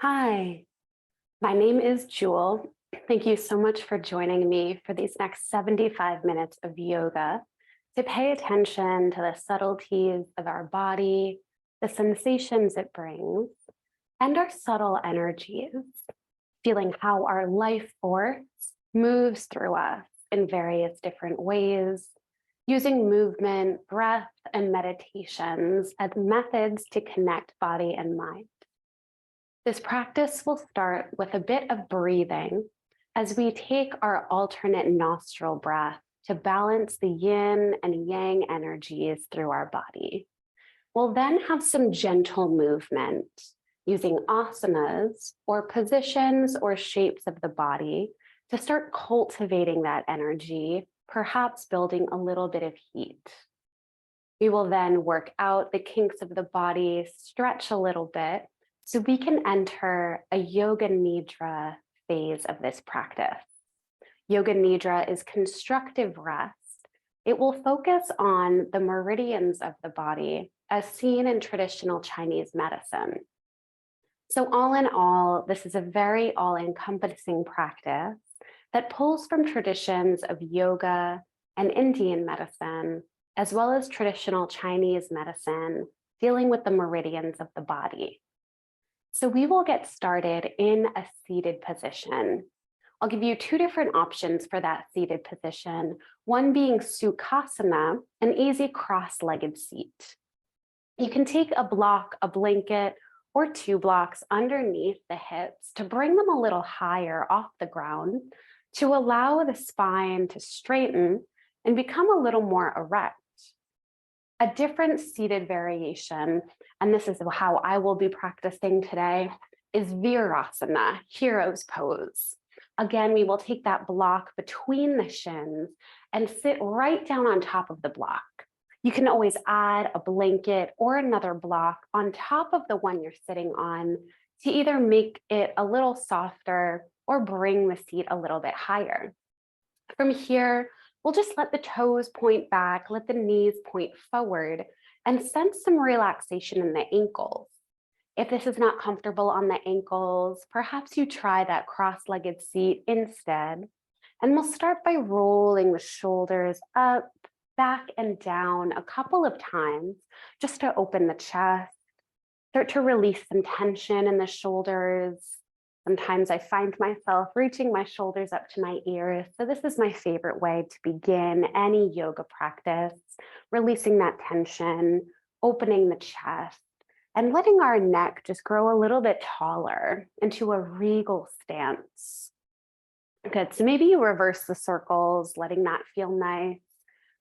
Hi, my name is Jewel. Thank you so much for joining me for these next 75 minutes of yoga to pay attention to the subtleties of our body, the sensations it brings, and our subtle energies, feeling how our life force moves through us in various different ways, using movement, breath, and meditations as methods to connect body and mind. This practice will start with a bit of breathing as we take our alternate nostril breath to balance the yin and yang energies through our body. We'll then have some gentle movement using asanas or positions or shapes of the body to start cultivating that energy, perhaps building a little bit of heat. We will then work out the kinks of the body, stretch a little bit, so we can enter a Yoga Nidra phase of this practice. Yoga Nidra is constructive rest. It will focus on the meridians of the body as seen in traditional Chinese medicine. So all in all, this is a very all-encompassing practice that pulls from traditions of yoga and Indian medicine, as well as traditional Chinese medicine dealing with the meridians of the body. So we will get started in a seated position. I'll give you two different options for that seated position, one being Sukhasana, an easy cross-legged seat. You can take a block, a blanket, or two blocks underneath the hips to bring them a little higher off the ground to allow the spine to straighten and become a little more erect. A different seated variation, and this is how I will be practicing today, is Virasana, hero's pose. Again, we will take that block between the shins and sit right down on top of the block. You can always add a blanket or another block on top of the one you're sitting on to either make it a little softer or bring the seat a little bit higher. From here, we'll just let the toes point back, let the knees point forward, and sense some relaxation in the ankles. If this is not comfortable on the ankles, perhaps you try that cross-legged seat instead. And we'll start by rolling the shoulders up, back, and down a couple of times just to open the chest, start to release some tension in the shoulders. Sometimes I find myself reaching my shoulders up to my ears. So this is my favorite way to begin any yoga practice, releasing that tension, opening the chest, and letting our neck just grow a little bit taller into a regal stance. Good, so maybe you reverse the circles, letting that feel nice,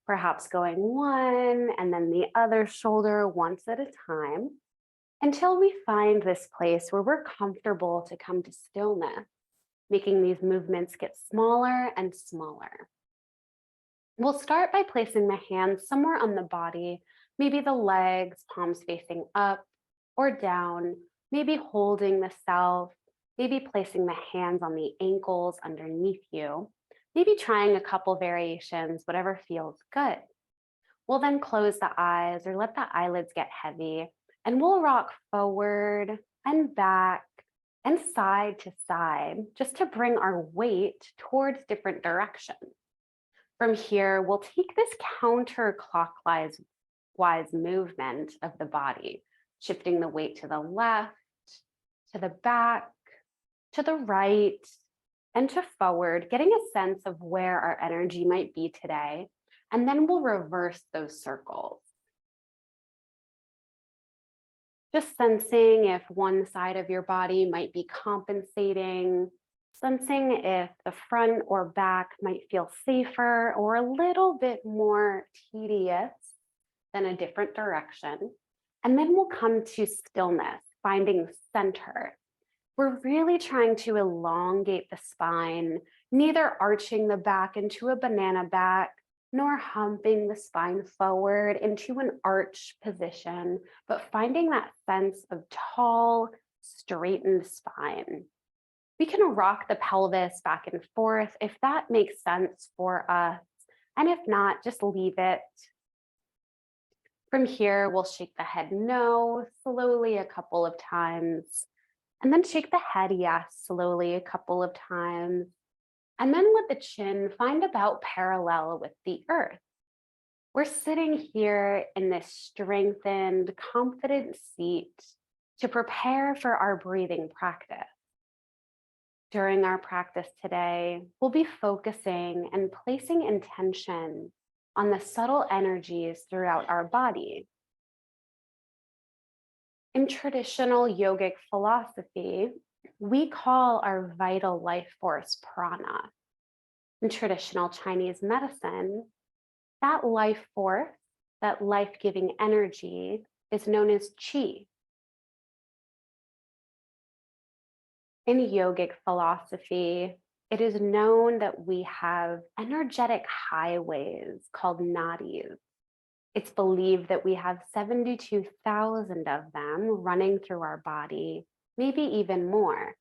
perhaps going one and then the other shoulder once at a time, until we find this place where we're comfortable to come to stillness, making these movements get smaller and smaller. We'll start by placing the hands somewhere on the body, maybe the legs, palms facing up or down, maybe holding the self, maybe placing the hands on the ankles underneath you, maybe trying a couple variations, whatever feels good. We'll then close the eyes or let the eyelids get heavy, and we'll rock forward and back and side to side just to bring our weight towards different directions. From here, we'll take this counterclockwise movement of the body, shifting the weight to the left, to the back, to the right, and to forward, getting a sense of where our energy might be today. And then we'll reverse those circles. Just sensing if one side of your body might be compensating, sensing if the front or back might feel safer or a little bit more tedious than a different direction. And then we'll come to stillness, finding center. We're really trying to elongate the spine, neither arching the back into a banana back, nor humping the spine forward into an arch position, but finding that sense of tall, straightened spine. We can rock the pelvis back and forth if that makes sense for us. And if not, just leave it. From here, we'll shake the head no slowly a couple of times. And then shake the head yes slowly a couple of times. And then let the chin find about parallel with the earth. We're sitting here in this strengthened, confident seat to prepare for our breathing practice. During our practice today, we'll be focusing and placing intention on the subtle energies throughout our body. In traditional yogic philosophy, we call our vital life force prana. In traditional Chinese medicine, that life force, that life-giving energy is known as qi. In yogic philosophy, it is known that we have energetic highways called nadis. It's believed that we have 72,000 of them running through our body, maybe even more.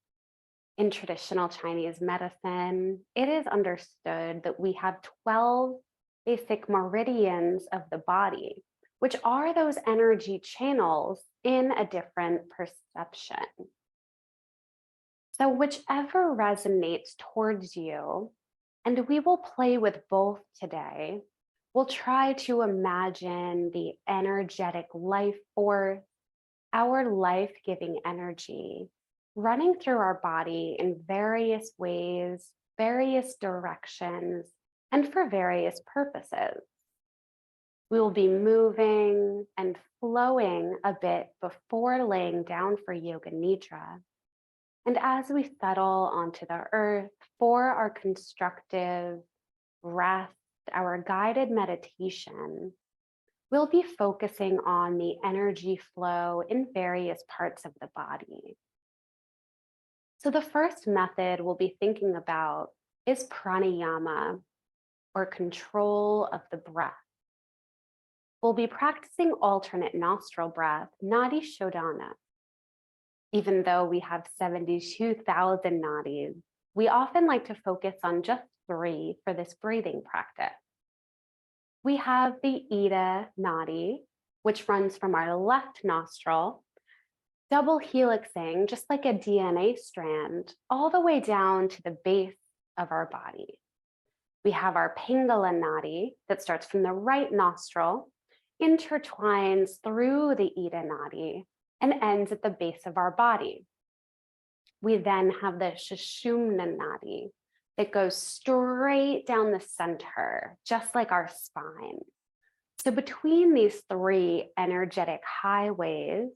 In traditional Chinese medicine, it is understood that we have 12 basic meridians of the body, which are those energy channels in a different perception. So whichever resonates towards you, and we will play with both today, we'll try to imagine the energetic life force, our life-giving energy, running through our body in various ways, various directions, and for various purposes. We will be moving and flowing a bit before laying down for Yoga Nidra. And as we settle onto the earth for our constructive rest, our guided meditation, we'll be focusing on the energy flow in various parts of the body. So the first method we'll be thinking about is pranayama, or control of the breath. We'll be practicing alternate nostril breath, nadi shodhana. Even though we have 72,000 nadis, we often like to focus on just 3 for this breathing practice. We have the Ida nadi, which runs from our left nostril, double helixing, just like a DNA strand, all the way down to the base of our body. We have our Pingala nadi that starts from the right nostril, intertwines through the Ida nadi, and ends at the base of our body. We then have the Sushumna nadi that goes straight down the center, just like our spine. So between these 3 energetic highways,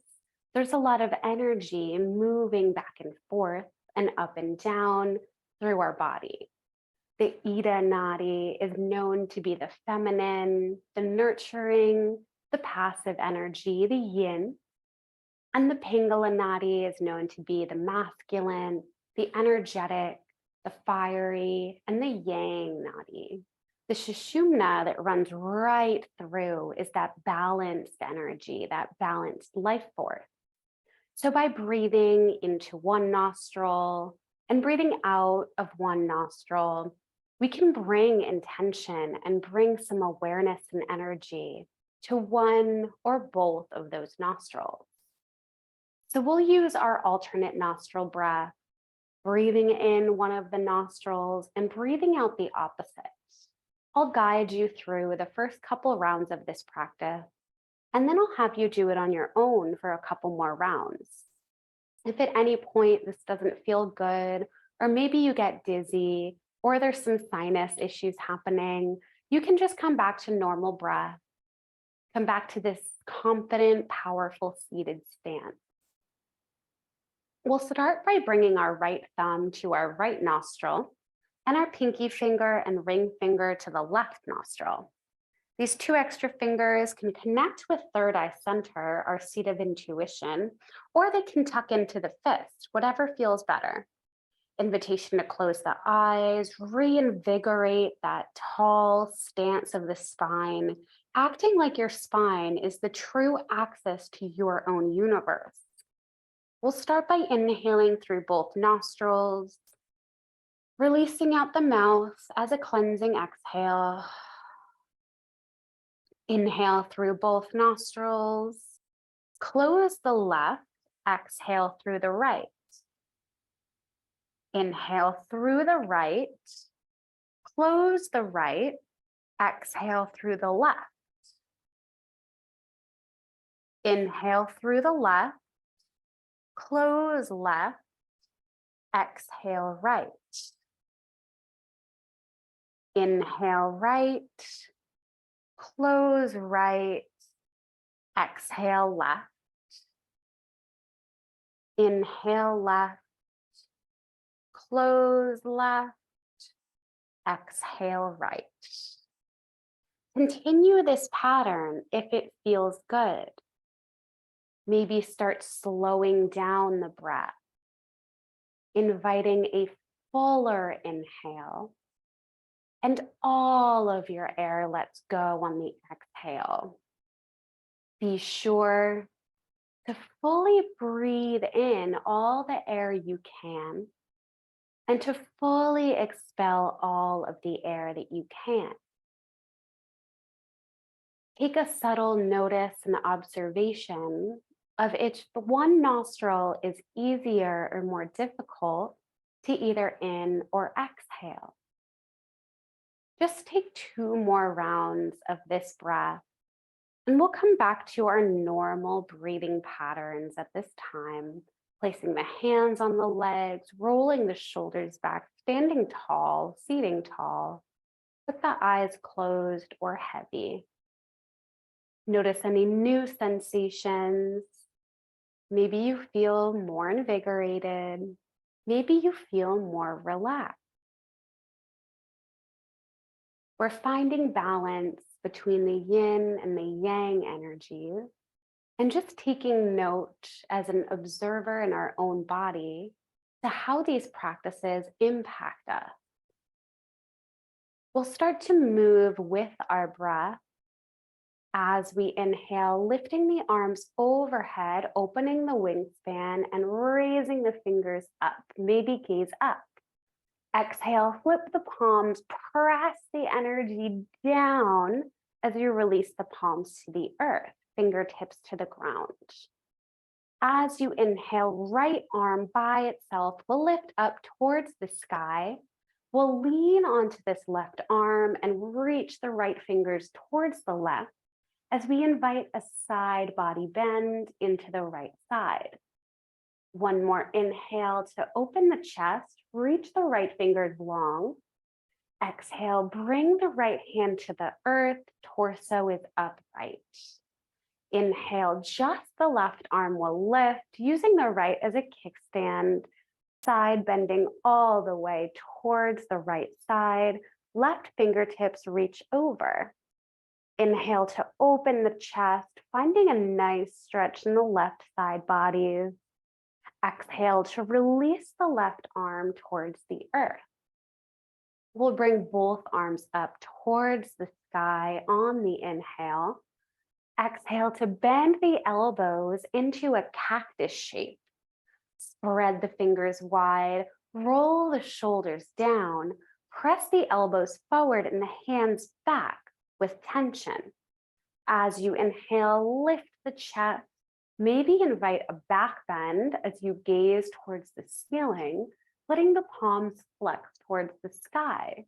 there's a lot of energy moving back and forth and up and down through our body. The Ida nadi is known to be the feminine, the nurturing, the passive energy, the yin. And the Pingala nadi is known to be the masculine, the energetic, the fiery, and the yang nadi. The Sushumna that runs right through is that balanced energy, that balanced life force. So by breathing into one nostril and breathing out of one nostril, we can bring intention and bring some awareness and energy to one or both of those nostrils. So we'll use our alternate nostril breath, breathing in one of the nostrils and breathing out the opposite. I'll guide you through the first couple rounds of this practice, and then I'll have you do it on your own for a couple more rounds. If at any point this doesn't feel good, or maybe you get dizzy, or there's some sinus issues happening, you can just come back to normal breath, come back to this confident, powerful seated stance. We'll start by bringing our right thumb to our right nostril and our pinky finger and ring finger to the left nostril. These 2 extra fingers can connect with third eye center, our seat of intuition, or they can tuck into the fist, whatever feels better. Invitation to close the eyes, reinvigorate that tall stance of the spine, acting like your spine is the true access to your own universe. We'll start by inhaling through both nostrils, releasing out the mouth as a cleansing exhale. Inhale through both nostrils, close the left, exhale through the right. Inhale through the right, close the right, exhale through the left. Inhale through the left, close left, exhale right. Inhale right, close right, exhale left. Inhale left, close left, exhale right. Continue this pattern if it feels good. Maybe start slowing down the breath, inviting a fuller inhale, and all of your air lets go on the exhale. Be sure to fully breathe in all the air you can and to fully expel all of the air that you can't. Take a subtle notice and observation of if one nostril is easier or more difficult to either in or exhale. Just take 2 more rounds of this breath, and we'll come back to our normal breathing patterns at this time, placing the hands on the legs, rolling the shoulders back, standing tall, seating tall, with the eyes closed or heavy. Notice any new sensations. Maybe you feel more invigorated. Maybe you feel more relaxed. We're finding balance between the yin and the yang energies and just taking note as an observer in our own body to how these practices impact us. We'll start to move with our breath as we inhale, lifting the arms overhead, opening the wingspan and raising the fingers up, maybe gaze up. Exhale, flip the palms, press the energy down as you release the palms to the earth, fingertips to the ground. As you inhale, right arm by itself will lift up towards the sky. We'll lean onto this left arm and reach the right fingers towards the left as we invite a side body bend into the right side. One more inhale to open the chest, reach the right fingers long. Exhale, bring the right hand to the earth, torso is upright. Inhale, just the left arm will lift, using the right as a kickstand, side bending all the way towards the right side, left fingertips reach over. Inhale to open the chest, finding a nice stretch in the left side body. Exhale to release the left arm towards the earth. We'll bring both arms up towards the sky on the inhale. Exhale to bend the elbows into a cactus shape. Spread the fingers wide, roll the shoulders down, press the elbows forward and the hands back with tension. As you inhale, lift the chest. Maybe invite a back bend as you gaze towards the ceiling, letting the palms flex towards the sky.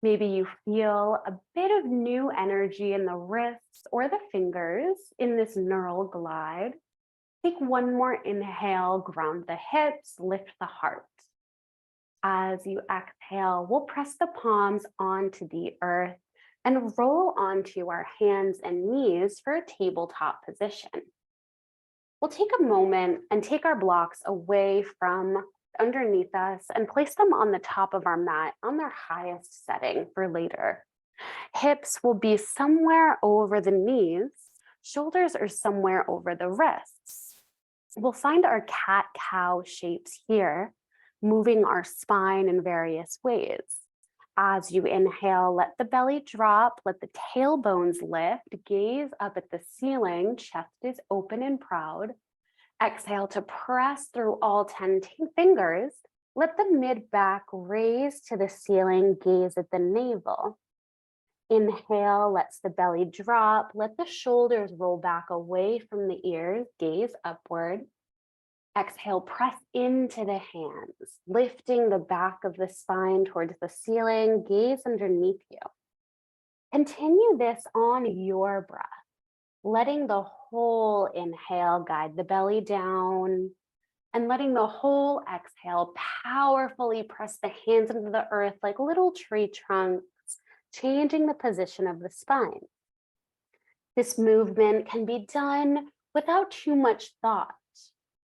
Maybe you feel a bit of new energy in the wrists or the fingers in this neural glide. Take one more inhale, ground the hips, lift the heart. As you exhale, we'll press the palms onto the earth and roll onto our hands and knees for a tabletop position. We'll take a moment and take our blocks away from underneath us and place them on the top of our mat on their highest setting for later. Hips will be somewhere over the knees, shoulders are somewhere over the wrists. We'll find our cat-cow shapes here, moving our spine in various ways. As you inhale, let the belly drop, let the tailbones lift, gaze up at the ceiling, chest is open and proud. Exhale to press through all 10 fingers. Let the mid-back raise to the ceiling, gaze at the navel. Inhale, lets the belly drop, let the shoulders roll back away from the ears, gaze upward. Exhale, press into the hands, lifting the back of the spine towards the ceiling, gaze underneath you. Continue this on your breath, letting the whole inhale guide the belly down and letting the whole exhale powerfully press the hands into the earth like little tree trunks, changing the position of the spine. This movement can be done without too much thought.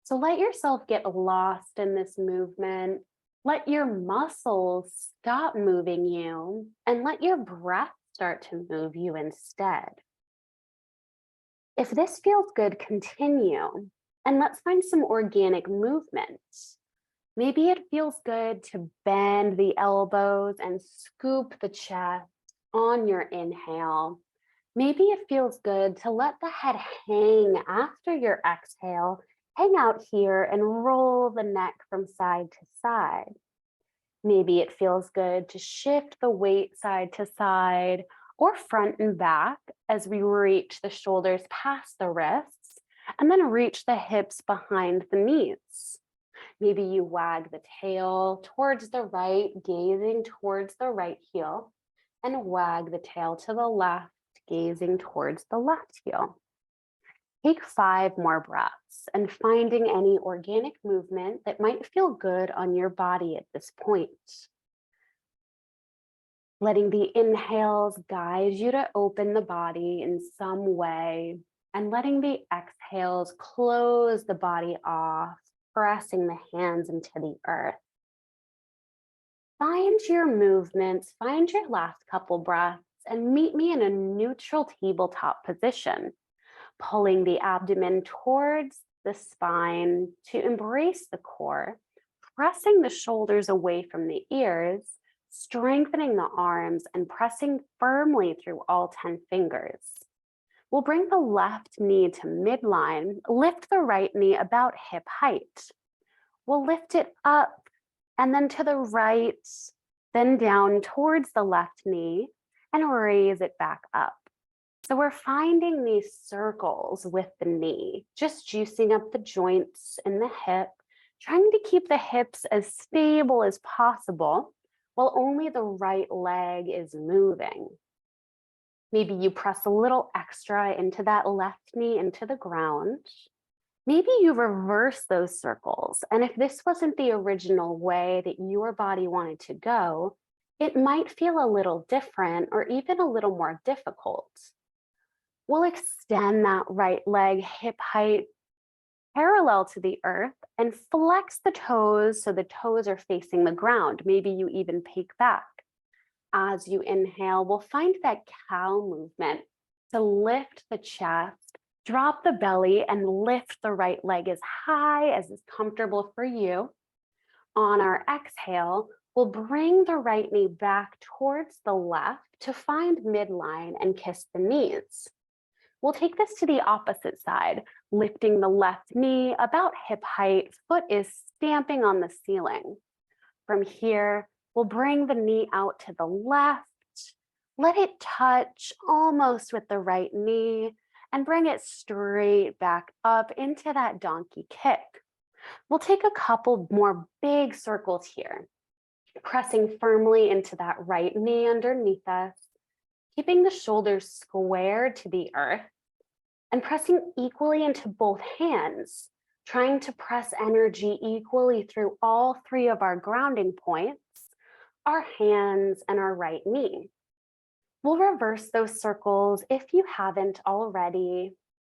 So let yourself get lost in this movement. Let your muscles stop moving you and let your breath start to move you instead. If this feels good, continue and let's find some organic movement. Maybe it feels good to bend the elbows and scoop the chest on your inhale. Maybe it feels good to let the head hang after your exhale. Hang out here and roll the neck from side to side. Maybe it feels good to shift the weight side to side or front and back as we reach the shoulders past the wrists and then reach the hips behind the knees. Maybe you wag the tail towards the right, gazing towards the right heel, and wag the tail to the left, gazing towards the left heel. Take 5 more breaths and finding any organic movement that might feel good on your body at this point. Letting the inhales guide you to open the body in some way and letting the exhales close the body off, pressing the hands into the earth. Find your movements, find your last couple breaths, and meet me in a neutral tabletop position, pulling the abdomen towards the spine to embrace the core, pressing the shoulders away from the ears, strengthening the arms, and pressing firmly through all 10 fingers. We'll bring the left knee to midline, lift the right knee about hip height. We'll lift it up and then to the right, then down towards the left knee and raise it back up. So we're finding these circles with the knee, just juicing up the joints in the hip, trying to keep the hips as stable as possible while only the right leg is moving. Maybe you press a little extra into that left knee into the ground. Maybe you reverse those circles. And if this wasn't the original way that your body wanted to go, it might feel a little different or even a little more difficult. We'll extend that right leg hip height parallel to the earth and flex the toes so the toes are facing the ground. Maybe you even peek back. As you inhale, we'll find that cow movement to lift the chest, drop the belly, and lift the right leg as high as is comfortable for you. On our exhale, we'll bring the right knee back towards the left to find midline and kiss the knees. We'll take this to the opposite side, lifting the left knee about hip height, foot is stamping on the ceiling. From here, we'll bring the knee out to the left, let it touch almost with the right knee, and bring it straight back up into that donkey kick. We'll take a couple more big circles here, pressing firmly into that right knee underneath us, keeping the shoulders squared to the earth, and pressing equally into both hands, trying to press energy equally through all 3 of our grounding points, our hands and our right knee. We'll reverse those circles if you haven't already,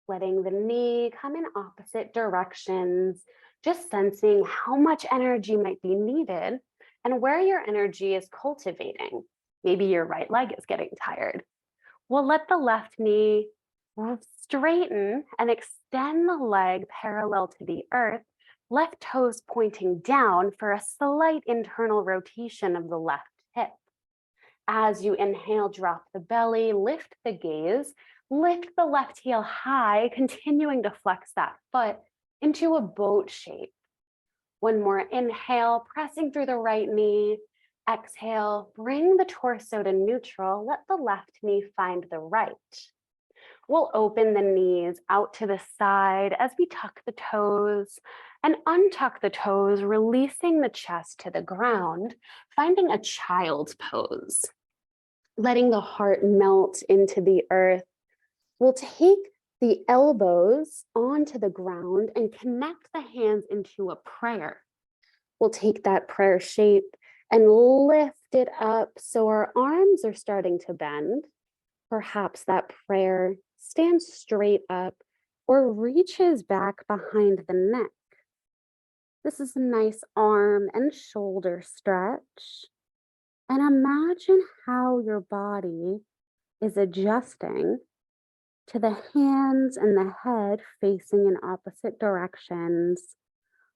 letting the knee come in opposite directions, just sensing how much energy might be needed and where your energy is cultivating. Maybe your right leg is getting tired. We'll let the left knee straighten and extend the leg parallel to the earth, left toes pointing down for a slight internal rotation of the left hip. As you inhale, drop the belly, lift the gaze, lift the left heel high, continuing to flex that foot into a boat shape. One more inhale, pressing through the right knee. Exhale, bring the torso to neutral. Let the left knee find the right. We'll open the knees out to the side as we tuck the toes and untuck the toes, releasing the chest to the ground, finding a child's pose. Letting the heart melt into the earth. We'll take the elbows onto the ground and connect the hands into a prayer. We'll take that prayer shape and lift it up so our arms are starting to bend. Perhaps that prayer stands straight up or reaches back behind the neck. This is a nice arm and shoulder stretch. And imagine how your body is adjusting to the hands and the head facing in opposite directions.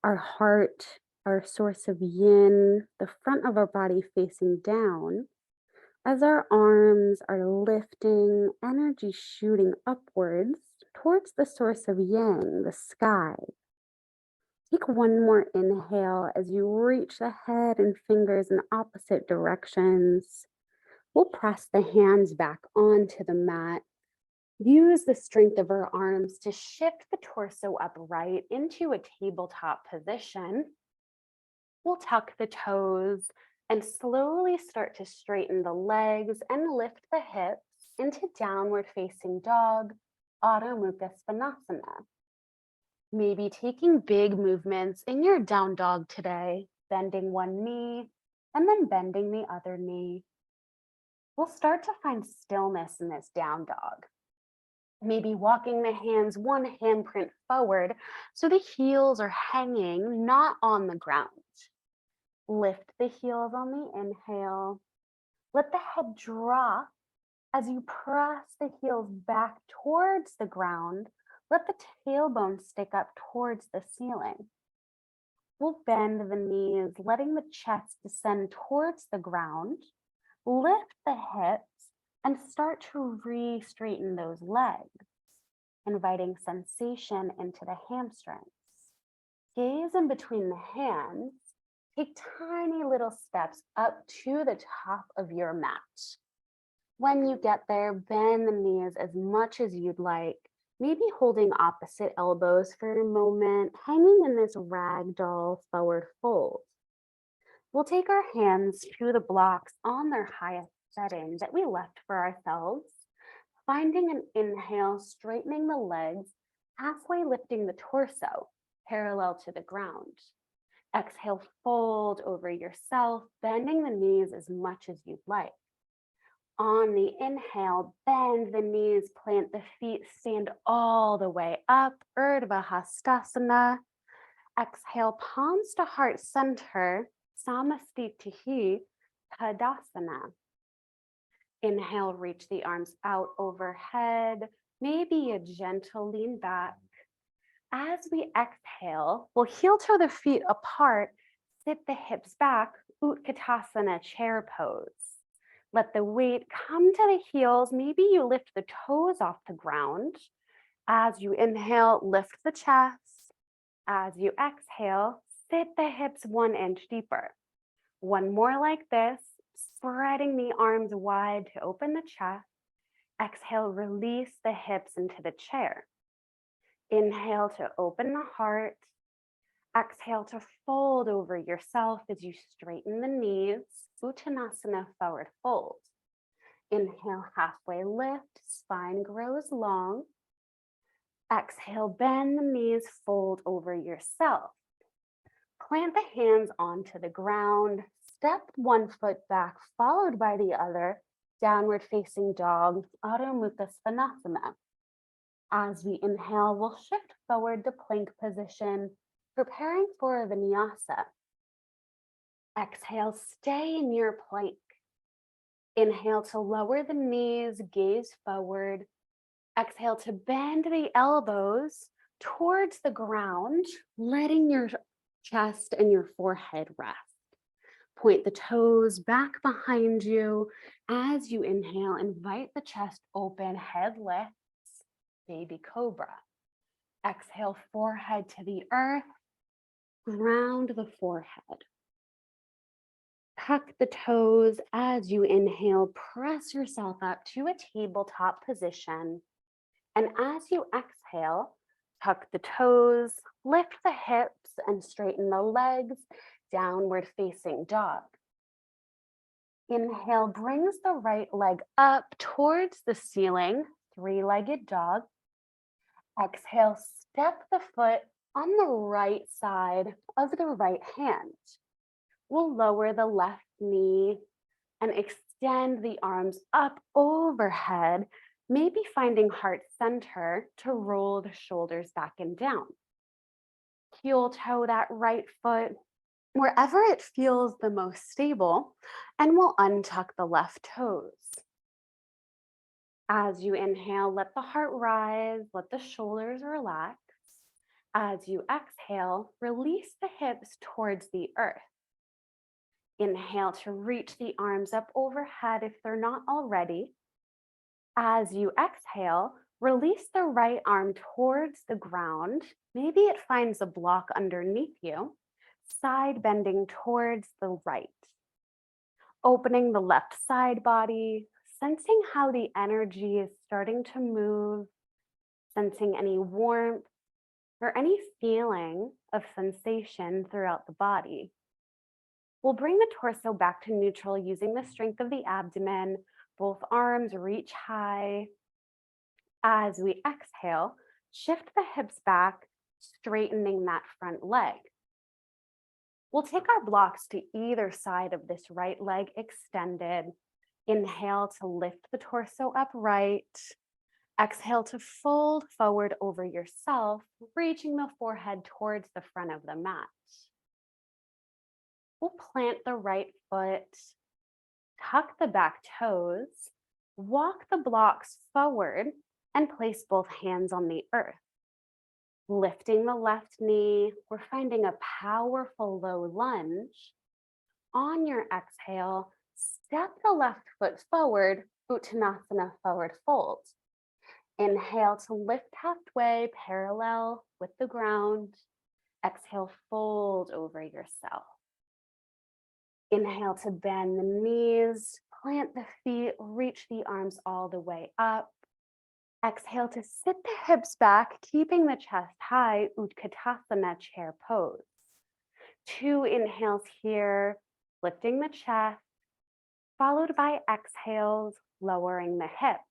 Our heart, our source of yin, the front of our body facing down. As our arms are lifting, energy shooting upwards towards the source of yang, the sky. Take one more inhale as you reach the head and fingers in opposite directions. We'll press the hands back onto the mat. Use the strength of our arms to shift the torso upright into a tabletop position. We'll tuck the toes and slowly start to straighten the legs and lift the hips into downward facing dog, Adho Mukha Svanasana. Maybe taking big movements in your down dog today, bending one knee and then bending the other knee. We'll start to find stillness in this down dog. Maybe walking the hands one handprint forward so the heels are hanging, not on the ground. Lift the heels on the inhale. Let the head drop as you press the heels back towards the ground. Let the tailbone stick up towards the ceiling. We'll bend the knees, letting the chest descend towards the ground. Lift the hips and start to re-straighten those legs, inviting sensation into the hamstrings. Gaze in between the hands. Take tiny little steps up to the top of your mat. When you get there, bend the knees as much as you'd like, maybe holding opposite elbows for a moment, hanging in this ragdoll forward fold. We'll take our hands to the blocks on their highest setting that we left for ourselves, finding an inhale, straightening the legs, halfway lifting the torso, parallel to the ground. Exhale, fold over yourself, bending the knees as much as you'd like. On the inhale, bend the knees, plant the feet, stand all the way up, Urdhva Hastasana. Exhale, palms to heart center, Samastitihi Tadasana. Inhale, reach the arms out overhead, maybe a gentle lean back. As we exhale, we'll heel toe the feet apart, sit the hips back, Utkatasana, chair pose. Let the weight come to the heels. Maybe you lift the toes off the ground. As you inhale, lift the chest. As you exhale, sit the hips 1 inch deeper. One more like this, spreading the arms wide to open the chest. Exhale, release the hips into the chair. Inhale to open the heart. Exhale to fold over yourself as you straighten the knees, Uttanasana, forward fold. Inhale, halfway lift, spine grows long. Exhale, bend the knees, fold over yourself. Plant the hands onto the ground, step one foot back, followed by the other, downward facing dog, Adho Mukha Svanasana. As we inhale, we'll shift forward to plank position, preparing for a vinyasa. Exhale, stay in your plank. Inhale to lower the knees, gaze forward. Exhale to bend the elbows towards the ground, letting your chest and your forehead rest. Point the toes back behind you. As you inhale, invite the chest open, head lifts, baby cobra. Exhale, forehead to the earth, ground the forehead. Tuck the toes as you inhale, press yourself up to a tabletop position. And as you exhale, tuck the toes, lift the hips, and straighten the legs, downward facing dog. Inhale brings the right leg up towards the ceiling, three-legged dog. Exhale, step the foot on the right side of the right hand. We'll lower the left knee and extend the arms up overhead, maybe finding heart center to roll the shoulders back and down. Heel toe that right foot wherever it feels the most stable, and we'll untuck the left toes. As you inhale, let the heart rise, let the shoulders relax. As you exhale, release the hips towards the earth. Inhale to reach the arms up overhead if they're not already. As you exhale, release the right arm towards the ground. Maybe it finds a block underneath you. Side bending towards the right. Opening the left side body, sensing how the energy is starting to move, sensing any warmth or any feeling of sensation throughout the body. We'll bring the torso back to neutral using the strength of the abdomen. Both arms reach high. As we exhale, shift the hips back, straightening that front leg. We'll take our blocks to either side of this right leg extended. Inhale to lift the torso upright. Exhale to fold forward over yourself, reaching the forehead towards the front of the mat. We'll plant the right foot, tuck the back toes, walk the blocks forward, and place both hands on the earth. Lifting the left knee, we're finding a powerful low lunge. On your exhale, step the left foot forward, Uttanasana forward fold. Inhale to lift halfway, parallel with the ground. Exhale, fold over yourself. Inhale to bend the knees, plant the feet, reach the arms all the way up. Exhale to sit the hips back, keeping the chest high, Utkatasana chair pose. 2 inhales here, lifting the chest, followed by exhales, lowering the hips.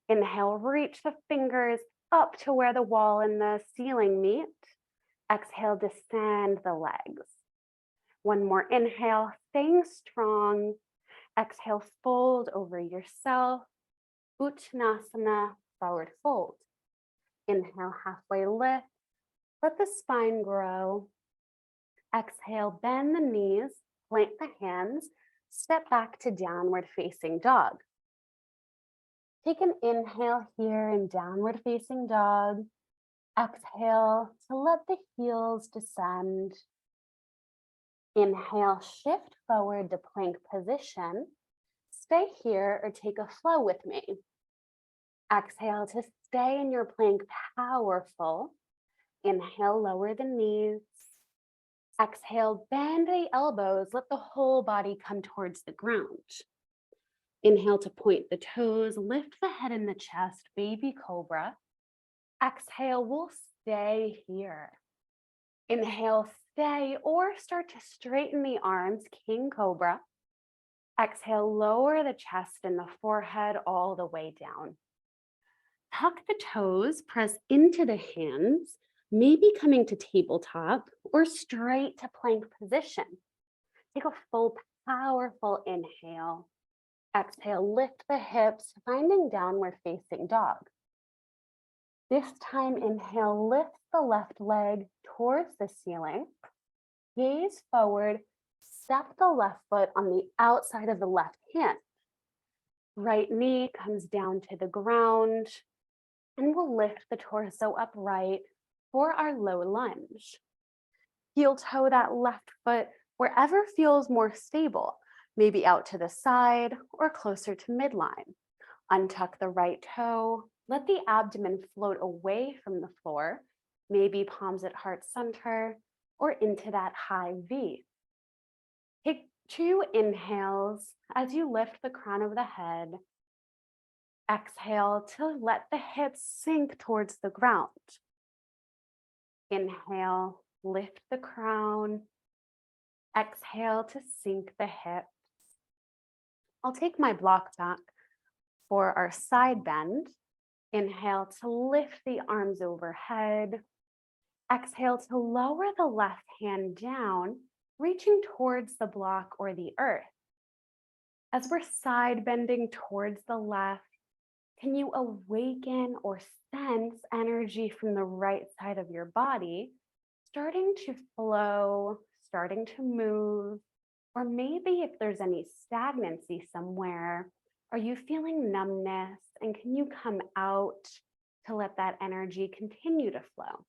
Inhale, reach the fingers up to where the wall and the ceiling meet. Exhale, descend the legs. One more inhale, staying strong. Exhale, fold over yourself. Uttanasana, forward fold. Inhale, halfway lift. Let the spine grow. Exhale, bend the knees, plant the hands, step back to downward facing dog. Take an inhale here in downward facing dog. Exhale to let the heels descend. Inhale, shift forward to plank position. Stay here or take a flow with me. Exhale to stay in your plank, powerful. Inhale, lower the knees. Exhale, bend the elbows, let the whole body come towards the ground. Inhale to point the toes, lift the head and the chest, baby cobra. Exhale, we'll stay here. Inhale, stay or start to straighten the arms, king cobra. Exhale, lower the chest and the forehead all the way down. Tuck the toes, press into the hands, maybe coming to tabletop or straight to plank position. Take a full, powerful inhale. Exhale, lift the hips, finding downward facing dog. This time, inhale, lift the left leg towards the ceiling. Gaze forward, step the left foot on the outside of the left hand. Right knee comes down to the ground, and we'll lift the torso upright for our low lunge. Heel toe that left foot wherever feels more stable, maybe out to the side or closer to midline. Untuck the right toe, let the abdomen float away from the floor, maybe palms at heart center or into that high V. Take 2 inhales as you lift the crown of the head. Exhale to let the hips sink towards the ground. Inhale, lift the crown. Exhale to sink the hips. I'll take my block back for our side bend. Inhale to lift the arms overhead. Exhale to lower the left hand down, reaching towards the block or the earth. As we're side bending towards the left, can you awaken or sense energy from the right side of your body starting to flow, starting to move? Or maybe if there's any stagnancy somewhere, are you feeling numbness, and can you come out to let that energy continue to flow?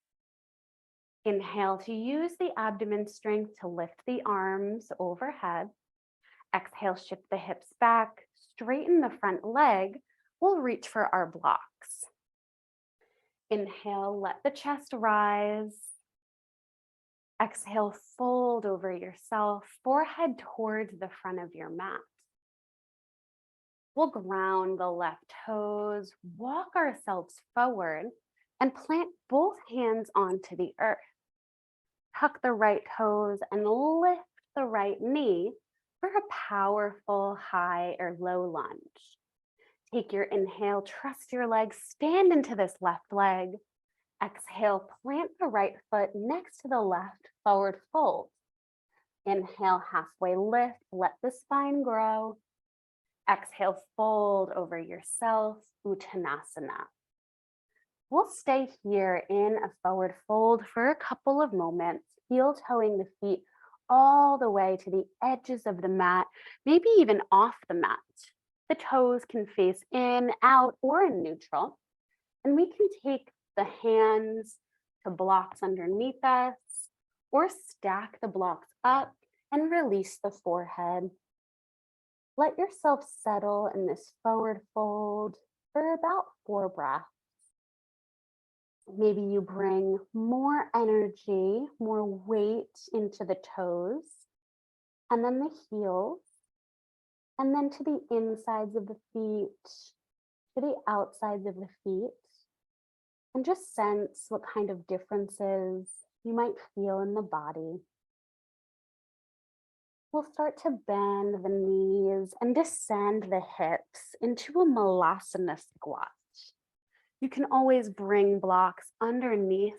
Inhale to use the abdomen strength to lift the arms overhead. Exhale, shift the hips back, straighten the front leg. We'll reach for our blocks. Inhale, let the chest rise. Exhale, fold over yourself, forehead towards the front of your mat. We'll ground the left toes, walk ourselves forward, and plant both hands onto the earth. Tuck the right toes and lift the right knee for a powerful high or low lunge. Take your inhale, trust your legs, stand into this left leg. Exhale, plant the right foot next to the left, forward fold. Inhale, halfway lift, let the spine grow. Exhale, fold over yourself, Uttanasana. We'll stay here in a forward fold for a couple of moments, heel toeing the feet all the way to the edges of the mat, maybe even off the mat. The toes can face in, out, or in neutral. And we can take the hands to blocks underneath us, or stack the blocks up and release the forehead. Let yourself settle in this forward fold for about 4 breaths. Maybe you bring more energy, more weight into the toes, and then the heels, and then to the insides of the feet, to the outsides of the feet, and just sense what kind of differences you might feel in the body. We'll start to bend the knees and descend the hips into a malasana squat. You can always bring blocks underneath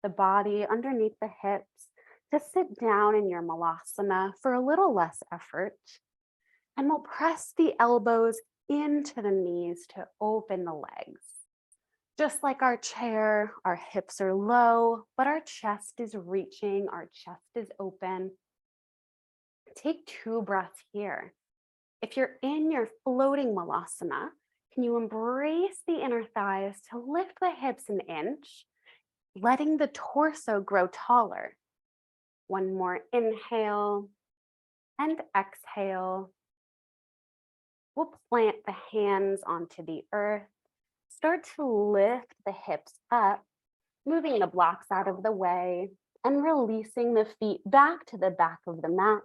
the body, underneath the hips, to sit down in your malasana for a little less effort. And we'll press the elbows into the knees to open the legs. Just like our chair, our hips are low, but our chest is reaching, our chest is open. Take 2 breaths here. If you're in your floating malasana, can you embrace the inner thighs to lift the hips an inch, letting the torso grow taller? One more inhale and exhale. We'll plant the hands onto the earth. Start to lift the hips up, moving the blocks out of the way and releasing the feet back to the back of the mat,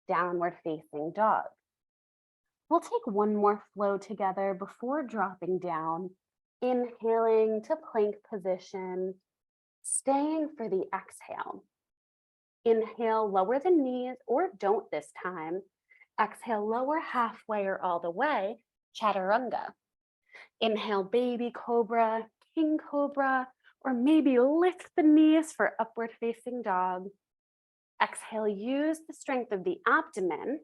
downward facing dog. We'll take one more flow together before dropping down, inhaling to plank position, staying for the exhale. Inhale, lower the knees, or don't this time. Exhale, lower halfway or all the way, chaturanga. Inhale, baby cobra, king cobra, or maybe lift the knees for upward facing dog. Exhale, use the strength of the abdomen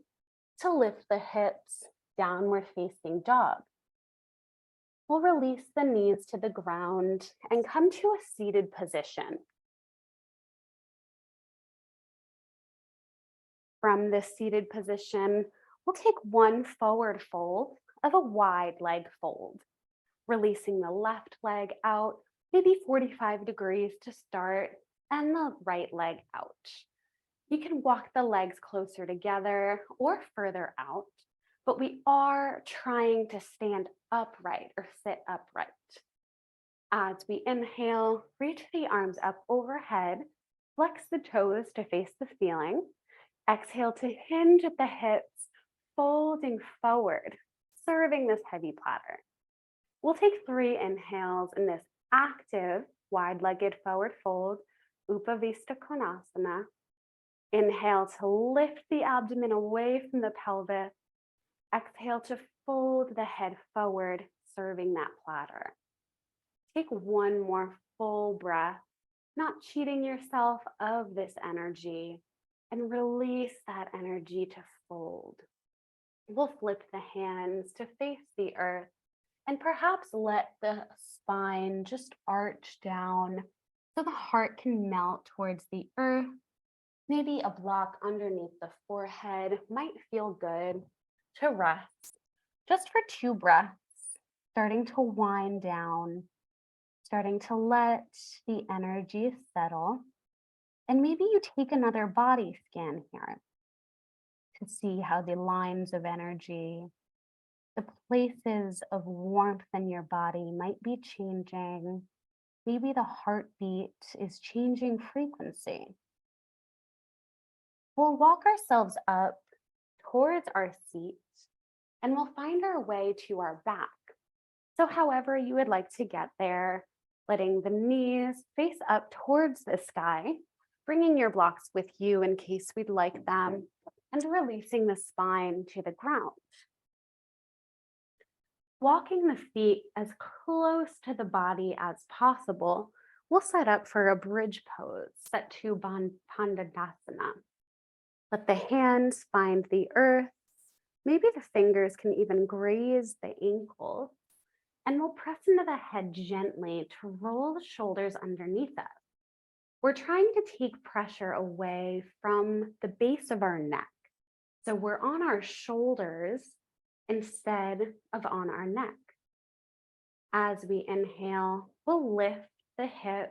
to lift the hips, downward facing dog. We'll release the knees to the ground and come to a seated position. From this seated position, we'll take one forward fold of a wide leg fold, releasing the left leg out, maybe 45 degrees to start, and the right leg out. You can walk the legs closer together or further out, but we are trying to stand upright or sit upright. As we inhale, reach the arms up overhead, flex the toes to face the ceiling. Exhale to hinge at the hips, folding forward, serving this heavy platter. We'll take 3 inhales in this active wide-legged forward fold, Upavista Konasana. Inhale to lift the abdomen away from the pelvis. Exhale to fold the head forward, serving that platter. Take one more full breath, not cheating yourself of this energy, and release that energy to fold. We'll flip the hands to face the earth and perhaps let the spine just arch down so the heart can melt towards the earth. Maybe a block underneath the forehead might feel good to rest. Just for 2 breaths, starting to wind down, starting to let the energy settle. And maybe you take another body scan here to see how the lines of energy, the places of warmth in your body might be changing. Maybe the heartbeat is changing frequency. We'll walk ourselves up towards our seat and we'll find our way to our back. So however you would like to get there, letting the knees face up towards the sky, bringing your blocks with you in case we'd like them, and releasing the spine to the ground. Walking the feet as close to the body as possible, we'll set up for a bridge pose, set to Pandadasana. Let the hands find the earth. Maybe the fingers can even graze the ankles. And we'll press into the head gently to roll the shoulders underneath us. We're trying to take pressure away from the base of our neck. So we're on our shoulders instead of on our neck. As we inhale, we'll lift the hips,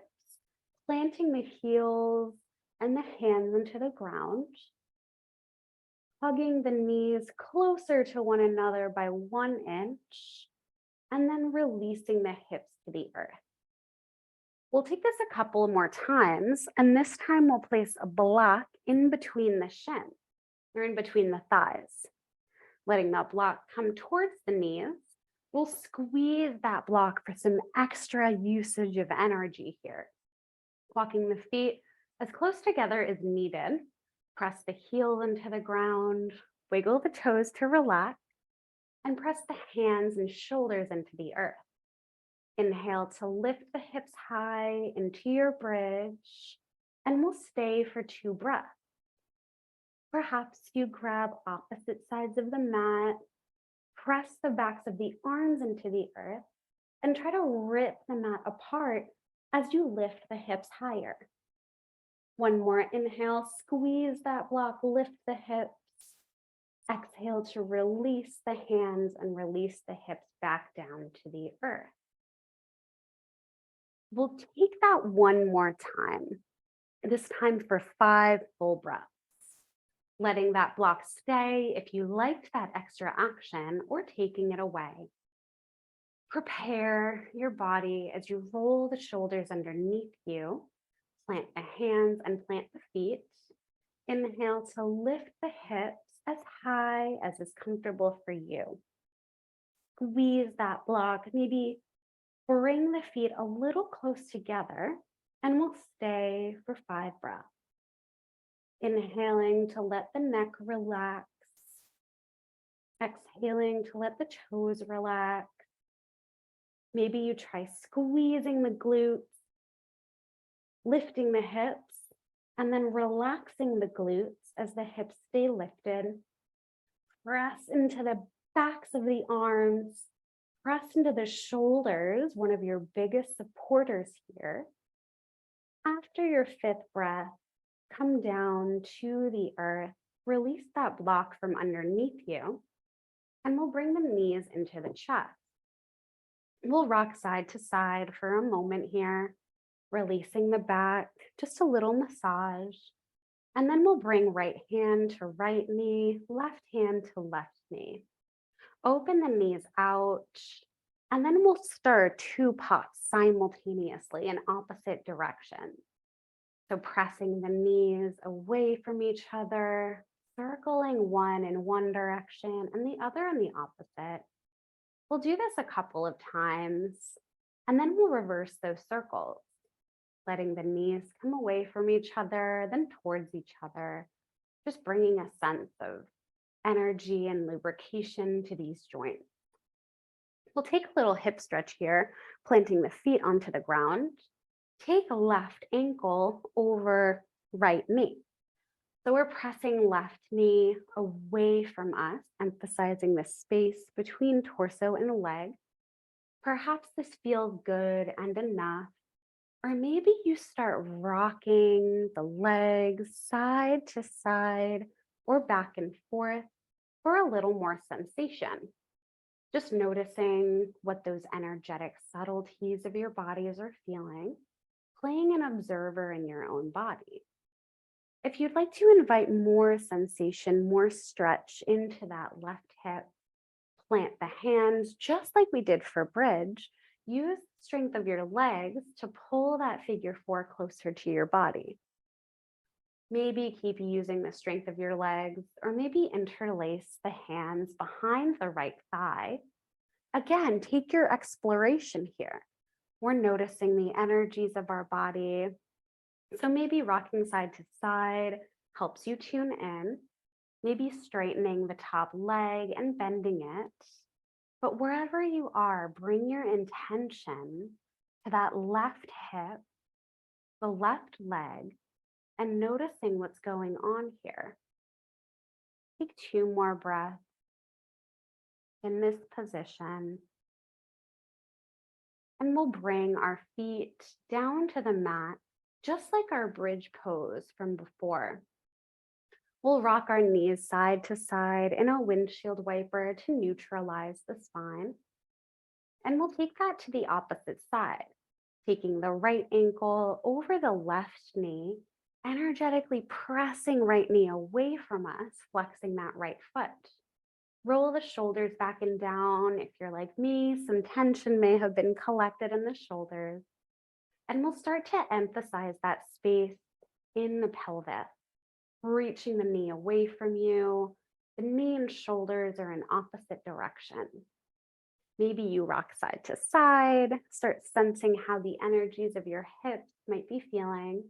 planting the heels and the hands into the ground, hugging the knees closer to one another by 1 inch, and then releasing the hips to the earth. We'll take this a couple more times, and this time we'll place a block in between the shins, or in between the thighs. Letting that block come towards the knees, we'll squeeze that block for some extra usage of energy here. Walking the feet as close together as needed. Press the heels into the ground, wiggle the toes to relax, and press the hands and shoulders into the earth. Inhale to lift the hips high into your bridge, and we'll stay for 2 breaths. Perhaps you grab opposite sides of the mat, press the backs of the arms into the earth, and try to rip the mat apart as you lift the hips higher. One more inhale, squeeze that block, lift the hips. Exhale to release the hands and release the hips back down to the earth. We'll take that one more time, this time for 5 full breaths. Letting that block stay if you liked that extra action or taking it away. Prepare your body as you roll the shoulders underneath you. Plant the hands and plant the feet. Inhale to lift the hips as high as is comfortable for you. Squeeze that block, maybe bring the feet a little close together, and we'll stay for 5 breaths. Inhaling to let the neck relax. Exhaling to let the toes relax. Maybe you try squeezing the glutes, lifting the hips, and then relaxing the glutes as the hips stay lifted. Press into the backs of the arms. Press into the shoulders, one of your biggest supporters here. After your 5th breath, come down to the earth. Release that block from underneath you, and we'll bring the knees into the chest. We'll rock side to side for a moment here, releasing the back, just a little massage. And then we'll bring right hand to right knee, left hand to left knee. Open the knees out, and then we'll stir 2 pots simultaneously in opposite directions. So pressing the knees away from each other, circling one in one direction and the other in the opposite. We'll do this a couple of times, and then we'll reverse those circles, letting the knees come away from each other, then towards each other, just bringing a sense of energy and lubrication to these joints. We'll take a little hip stretch here, planting the feet onto the ground. Take left ankle over right knee. So we're pressing left knee away from us, emphasizing the space between torso and leg. Perhaps this feels good and enough. Or maybe you start rocking the legs side to side or back and forth for a little more sensation. Just noticing what those energetic subtleties of your bodies are feeling, playing an observer in your own body. If you'd like to invite more sensation, more stretch into that left hip, plant the hands just like we did for bridge. Use the strength of your legs to pull that figure four closer to your body. Maybe keep using the strength of your legs, or maybe interlace the hands behind the right thigh. Again, take your exploration here. We're noticing the energies of our body. So maybe rocking side to side helps you tune in, maybe straightening the top leg and bending it. But wherever you are, bring your intention to that left hip, the left leg, and noticing what's going on here. Take 2 more breaths in this position. And we'll bring our feet down to the mat, just like our bridge pose from before. We'll rock our knees side to side in a windshield wiper to neutralize the spine. And we'll take that to the opposite side, taking the right ankle over the left knee, energetically pressing right knee away from us, flexing that right foot. Roll the shoulders back and down. If you're like me, some tension may have been collected in the shoulders. And we'll start to emphasize that space in the pelvis, reaching the knee away from you. The knee and shoulders are in opposite directions. Maybe you rock side to side, start sensing how the energies of your hips might be feeling.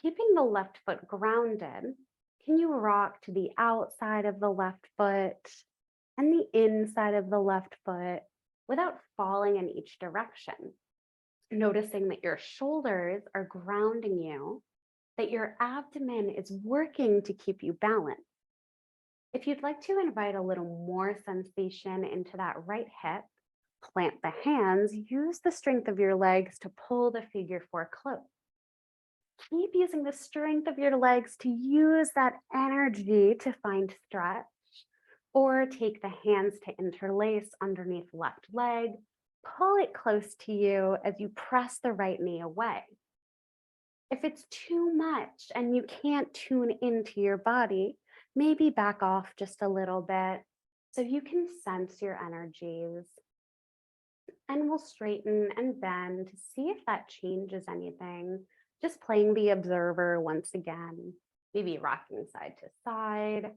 Keeping the left foot grounded, can you rock to the outside of the left foot and the inside of the left foot without falling in each direction? Noticing that your shoulders are grounding you, that your abdomen is working to keep you balanced. If you'd like to invite a little more sensation into that right hip, plant the hands, use the strength of your legs to pull the figure four close. Keep using the strength of your legs to use that energy to find stretch, or take the hands to interlace underneath left leg, pull it close to you as you press the right knee away. If it's too much and you can't tune into your body, maybe back off just a little bit so you can sense your energies. And we'll straighten and bend to see if that changes anything. Just playing the observer once again, maybe rocking side to side,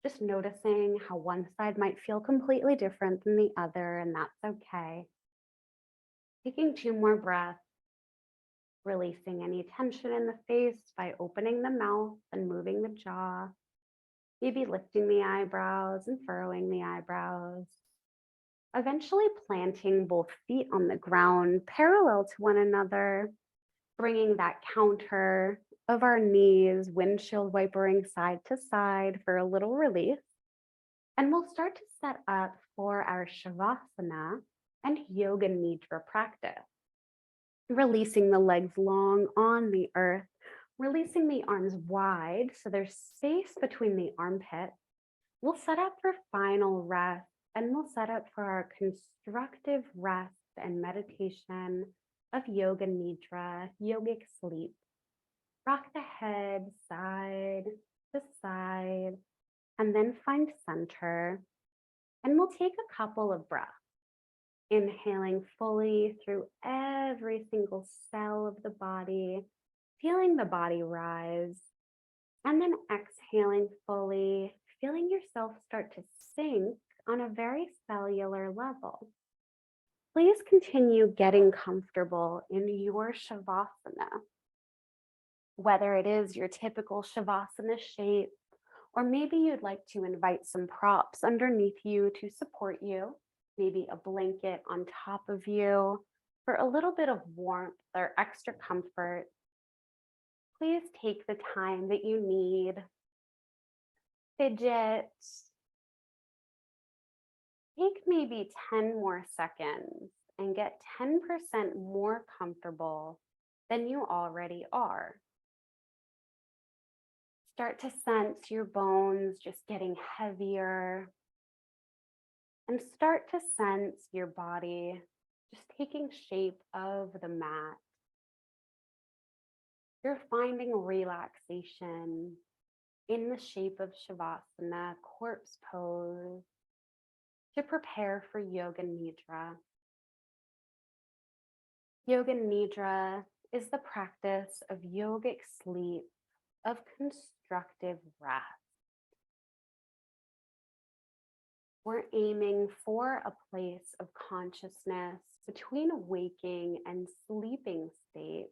just noticing how one side might feel completely different than the other, and that's okay. Taking 2 more breaths, releasing any tension in the face by opening the mouth and moving the jaw, maybe lifting the eyebrows and furrowing the eyebrows. Eventually planting both feet on the ground parallel to one another, bringing that counter of our knees, windshield wipering side to side for a little release. And we'll start to set up for our Shavasana and Yoga Nidra practice. Releasing the legs long on the earth, releasing the arms wide so there's space between the armpits. We'll set up for final rest, and we'll set up for our constructive rest and meditation of Yoga Nidra, yogic sleep. Rock the head side to side, and then find center. And we'll take a couple of breaths, inhaling fully through every single cell of the body, feeling the body rise, and then exhaling fully, feeling yourself start to sink on a very cellular level. Please continue getting comfortable in your Shavasana, whether it is your typical Shavasana shape, or maybe you'd like to invite some props underneath you to support you, maybe a blanket on top of you for a little bit of warmth or extra comfort. Please take the time that you need. Fidget. Take maybe 10 more seconds and get 10% more comfortable than you already are. Start to sense your bones just getting heavier, and start to sense your body just taking shape of the mat. You're finding relaxation in the shape of Shavasana, corpse pose, to prepare for Yoga Nidra. Yoga Nidra is the practice of yogic sleep, of constructive rest. We're aiming for a place of consciousness between waking and sleeping state.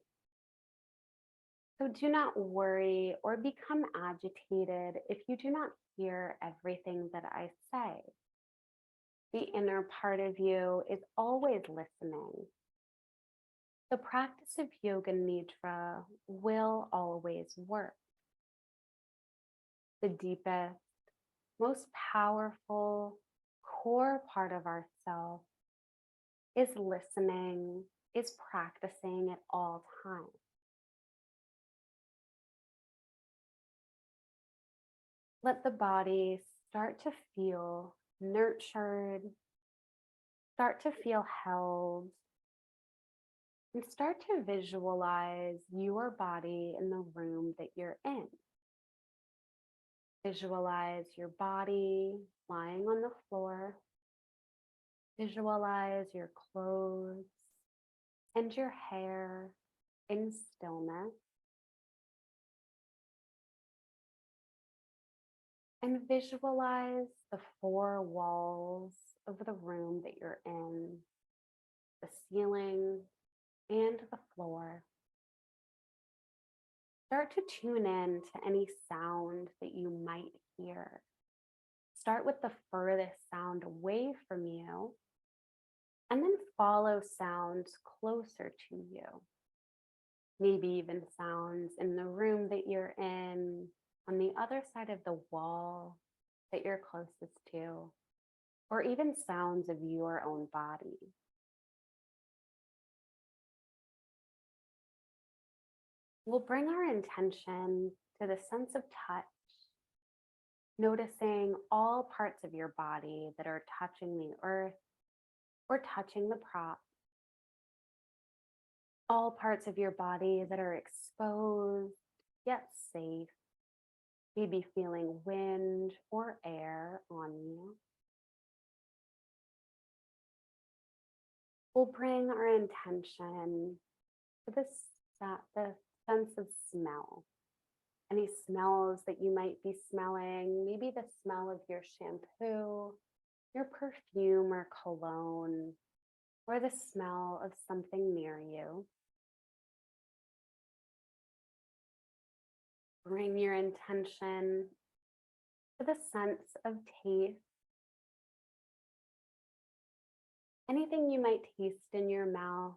So do not worry or become agitated if you do not hear everything that I say. The inner part of you is always listening. The practice of Yoga Nidra will always work. The deepest, most powerful core part of ourself is listening, is practicing at all times. Let the body start to feel nurtured, start to feel held, and start to visualize your body in the room that you're in. Visualize your body lying on the floor. Visualize your clothes and your hair in stillness. And visualize the four walls of the room that you're in, the ceiling and the floor. Start to tune in to any sound that you might hear. Start with the furthest sound away from you, and then follow sounds closer to you. Maybe even sounds in the room that you're in, on the other side of the wall that you're closest to, or even sounds of your own body. We'll bring our intention to the sense of touch, noticing all parts of your body that are touching the earth or touching the prop. All parts of your body that are exposed yet safe, maybe feeling wind or air on you. We'll bring our intention to the sense of smell. Any smells that you might be smelling, maybe the smell of your shampoo, your perfume or cologne, or the smell of something near you. Bring your intention to the sense of taste. Anything you might taste in your mouth,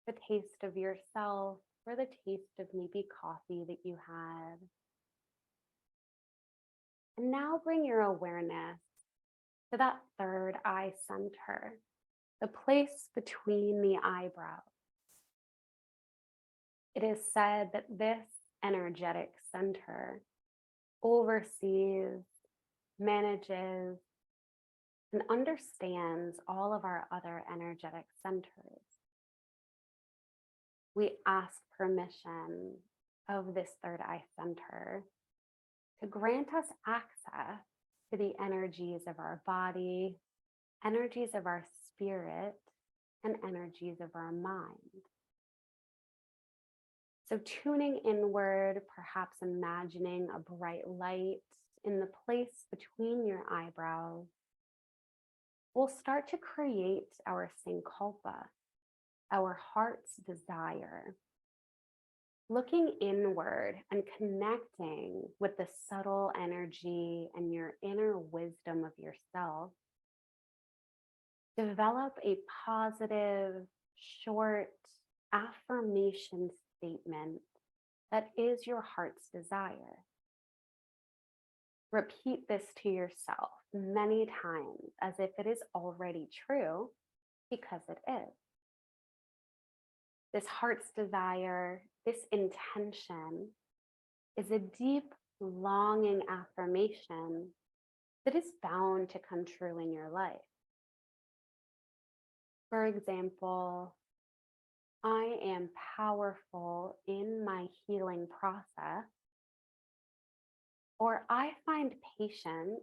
the taste of yourself, or the taste of maybe coffee that you had. And now bring your awareness to that third eye center, the place between the eyebrows. It is said that this energetic center oversees, manages, and understands all of our other energetic centers. We ask permission of this third eye center to grant us access to the energies of our body, energies of our spirit, and energies of our mind. So tuning inward, perhaps imagining a bright light in the place between your eyebrows, we'll start to create our sankalpa, our heart's desire, looking inward and connecting with the subtle energy and your inner wisdom of yourself. Develop a positive, short affirmation statement that is your heart's desire. Repeat this to yourself many times as if it is already true, because it is. This heart's desire, this intention, is a deep, longing affirmation that is bound to come true in your life. For example, I am powerful in my healing process, or I find patience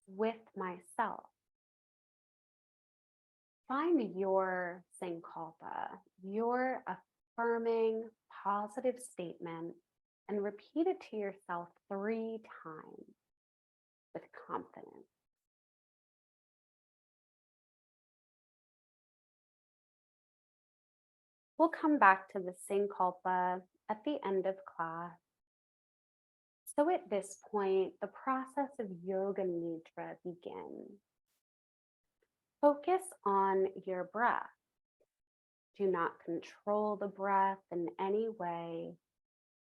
with myself. Find your sankalpa, your affirming positive statement, and repeat it to yourself 3 times with confidence. We'll come back to the sankalpa at the end of class. So at this point, the process of Yoga Nidra begins. Focus on your breath. Do not control the breath in any way.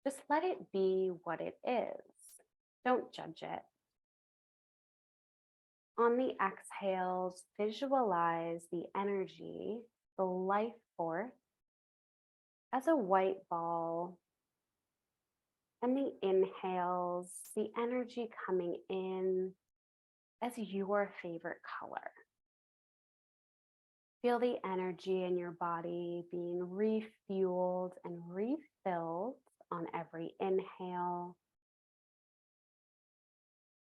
Just let it be what it is. Don't judge it. On the exhales, visualize the energy, the life force, as a white ball. And the inhales, the energy coming in as your favorite color. Feel the energy in your body being refueled and refilled on every inhale.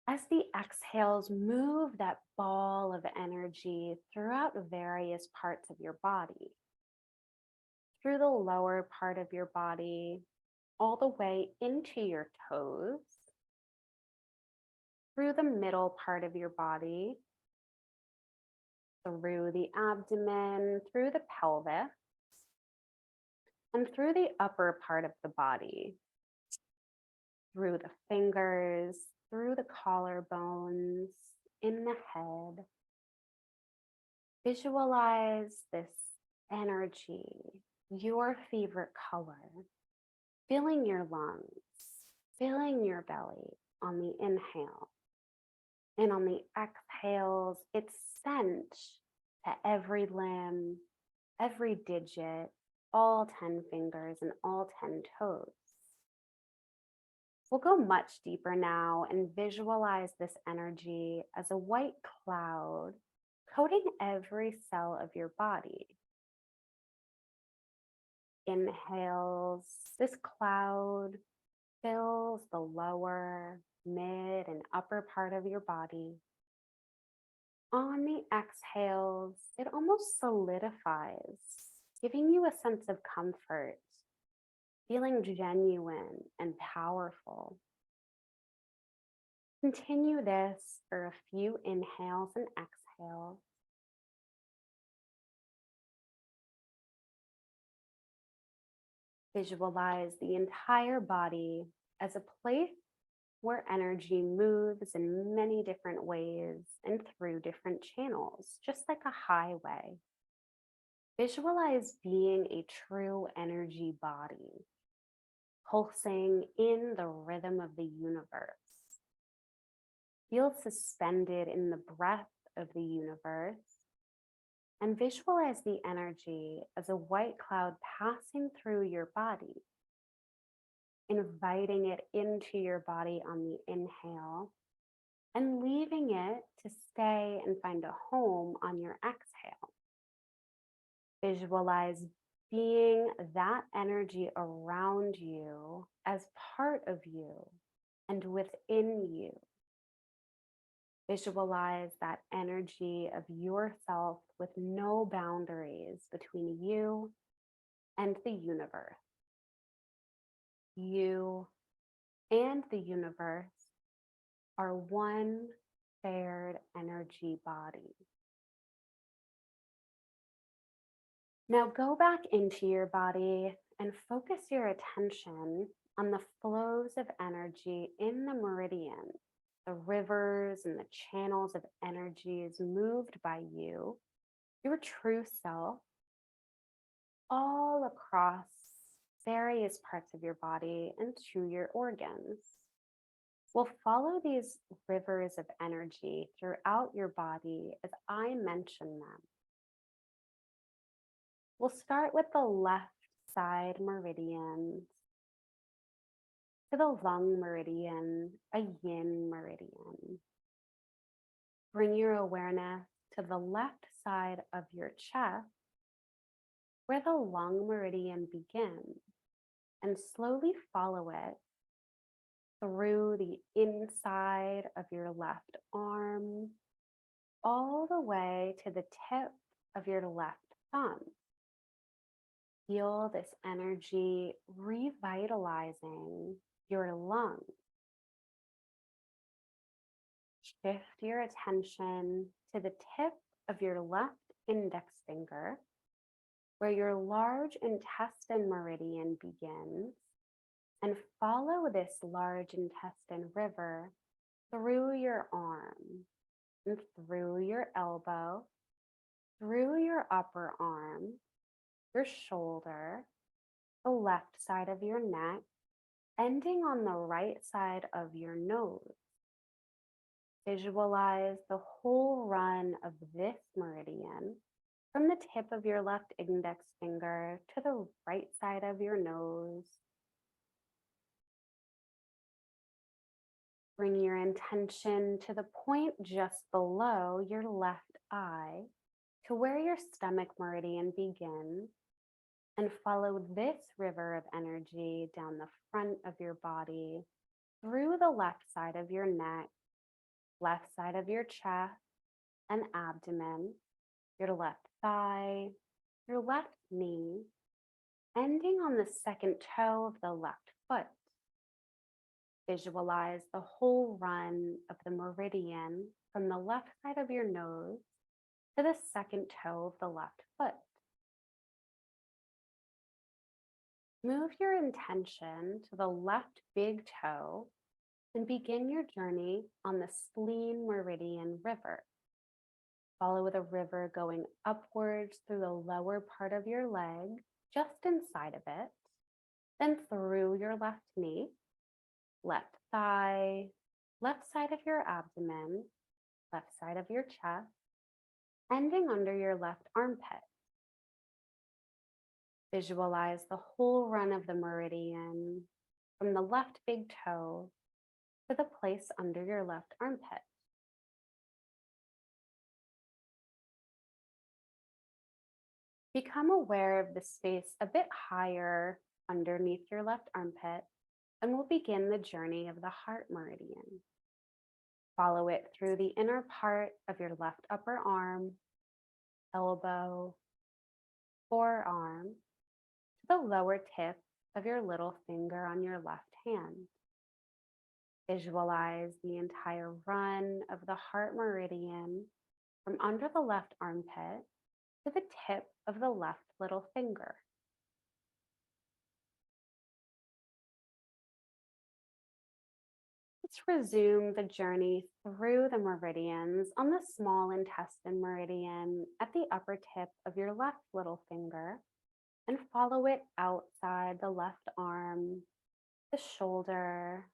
As the exhales, move that ball of energy throughout various parts of your body, through the lower part of your body, all the way into your toes, through the middle part of your body, through the abdomen, through the pelvis, and through the upper part of the body, through the fingers, through the collarbones, in the head. Visualize this energy, your favorite color, filling your lungs, filling your belly on the inhale. And on the exhales, it's sent to every limb, every digit, all 10 fingers and all 10 toes. We'll go much deeper now and visualize this energy as a white cloud coating every cell of your body. Inhales, this cloud fills the lower, mid, and upper part of your body. On the exhales, it almost solidifies, giving you a sense of comfort, feeling genuine and powerful. Continue this for a few inhales and exhales. Visualize the entire body as a place where energy moves in many different ways and through different channels, just like a highway. Visualize being a true energy body, pulsing in the rhythm of the universe. Feel suspended in the breath of the universe, and visualize the energy as a white cloud passing through your body, inviting it into your body on the inhale and leaving it to stay and find a home on your exhale. Visualize being that energy around you as part of you and within you. Visualize that energy of yourself with no boundaries between you and the universe. You and the universe are one shared energy body. Now go back into your body and focus your attention on the flows of energy in the meridian, the rivers and the channels of energies moved by you, your true self, all across various parts of your body and to your organs. We'll follow these rivers of energy throughout your body as I mention them. We'll start with the left side meridians to the lung meridian, a yin meridian. Bring your awareness to the left side of your chest where the lung meridian begins and slowly follow it through the inside of your left arm, all the way to the tip of your left thumb. Feel this energy revitalizing your lungs. Shift your attention to the tip of your left index finger, where your large intestine meridian begins, and follow this large intestine river through your arm and through your elbow, through your upper arm, your shoulder, the left side of your neck, ending on the right side of your nose. Visualize the whole run of this meridian from the tip of your left index finger to the right side of your nose. Bring your intention to the point just below your left eye, to where your stomach meridian begins, and follow this river of energy down the front of your body, through the left side of your neck, left side of your chest and abdomen, your left thigh, your left knee, ending on the second toe of the left foot. Visualize the whole run of the meridian from the left side of your nose to the second toe of the left foot. Move your intention to the left big toe and begin your journey on the spleen meridian river. Follow the river going upwards through the lower part of your leg, just inside of it, then through your left knee, left thigh, left side of your abdomen, left side of your chest, ending under your left armpit. Visualize the whole run of the meridian from the left big toe to the place under your left armpit. Become aware of the space a bit higher underneath your left armpit, and we'll begin the journey of the heart meridian. Follow it through the inner part of your left upper arm, elbow, forearm, to the lower tip of your little finger on your left hand. Visualize the entire run of the heart meridian from under the left armpit to the tip of the left little finger. Let's resume the journey through the meridians on the small intestine meridian at the upper tip of your left little finger, and follow it outside the left arm, the shoulder,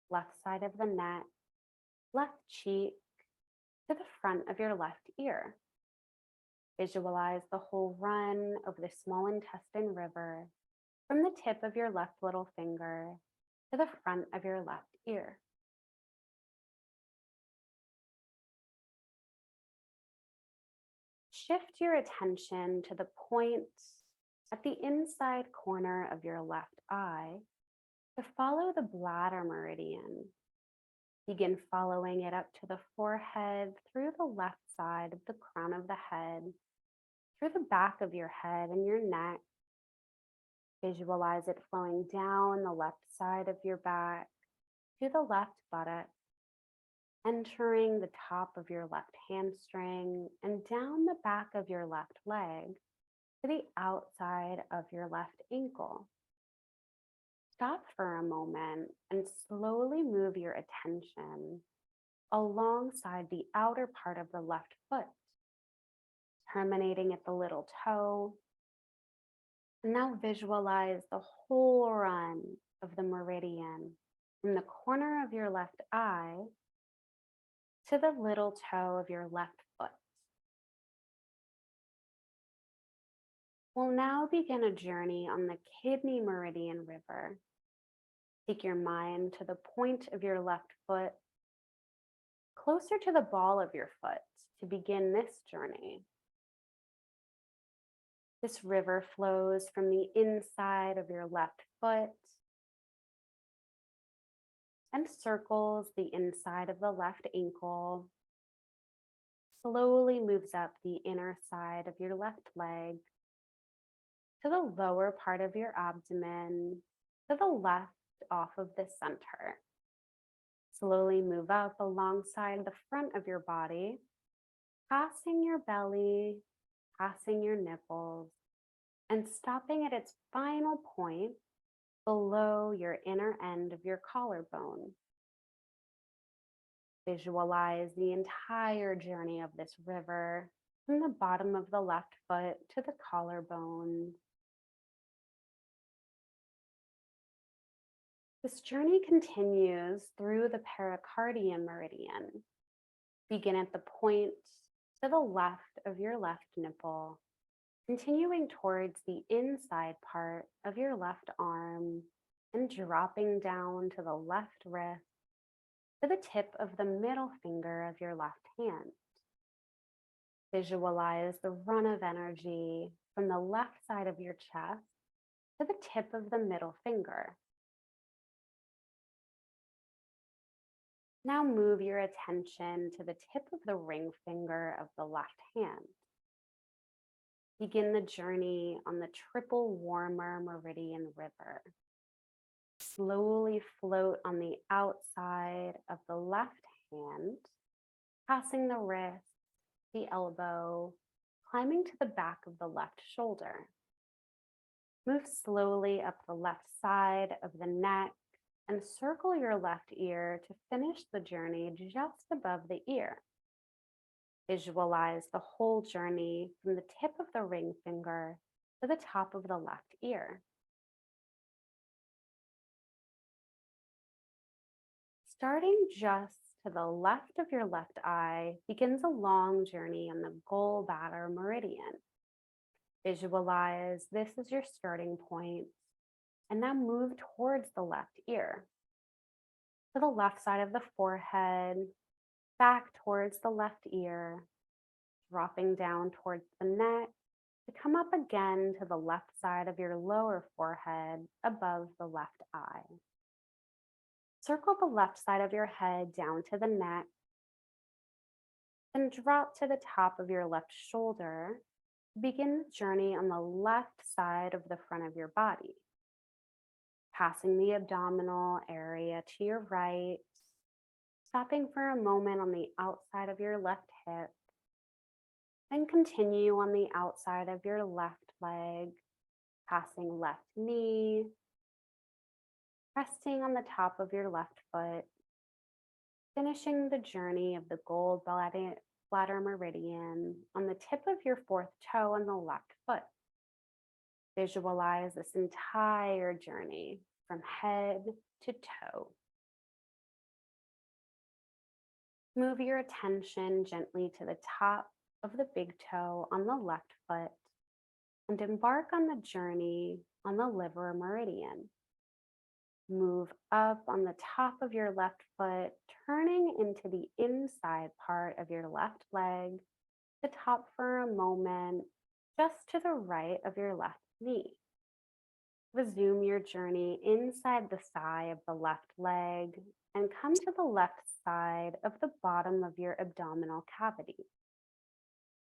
left side of the neck, left cheek, to the front of your left ear. Visualize the whole run of the small intestine river from the tip of your left little finger to the front of your left ear. Shift your attention to the point at the inside corner of your left eye to follow the bladder meridian. Begin following it up to the forehead, through the left side of the crown of the head, through the back of your head and your neck. Visualize it flowing down the left side of your back to the left buttock, entering the top of your left hamstring and down the back of your left leg to the outside of your left ankle. Stop for a moment and slowly move your attention alongside the outer part of the left foot, terminating at the little toe. And now visualize the whole run of the meridian from the corner of your left eye to the little toe of your left foot. We'll now begin a journey on the kidney meridian river. Take your mind to the point of your left foot, closer to the ball of your foot to begin this journey. This river flows from the inside of your left foot and circles the inside of the left ankle, slowly moves up the inner side of your left leg to the lower part of your abdomen, to the left off of the center. Slowly move up alongside the front of your body, passing your belly, passing your nipples, and stopping at its final point below your inner end of your collarbone. Visualize the entire journey of this river from the bottom of the left foot to the collarbone. This journey continues through the pericardium meridian. Begin at the point to the left of your left nipple, continuing towards the inside part of your left arm and dropping down to the left wrist to the tip of the middle finger of your left hand. Visualize the run of energy from the left side of your chest to the tip of the middle finger. Now move your attention to the tip of the ring finger of the left hand. Begin the journey on the triple warmer meridian river. Slowly float on the outside of the left hand, passing the wrist, the elbow, climbing to the back of the left shoulder. Move slowly up the left side of the neck and circle your left ear to finish the journey just above the ear. Visualize the whole journey from the tip of the ring finger to the top of the left ear. Starting just to the left of your left eye begins a long journey on the gallbladder meridian. Visualize this as your starting point and now move towards the left ear. To the left side of the forehead, back towards the left ear, dropping down towards the neck to come up again to the left side of your lower forehead above the left eye. Circle the left side of your head down to the neck and drop to the top of your left shoulder. Begin the journey on the left side of the front of your body, passing the abdominal area to your right, stopping for a moment on the outside of your left hip, then continue on the outside of your left leg, passing left knee, resting on the top of your left foot, finishing the journey of the gallbladder meridian on the tip of your fourth toe on the left foot. Visualize this entire journey from head to toe. Move your attention gently to the top of the big toe on the left foot and embark on the journey on the liver meridian. Move up on the top of your left foot, turning into the inside part of your left leg, to top for a moment, just to the right of your left knee. Resume your journey inside the thigh of the left leg and come to the left side of the bottom of your abdominal cavity.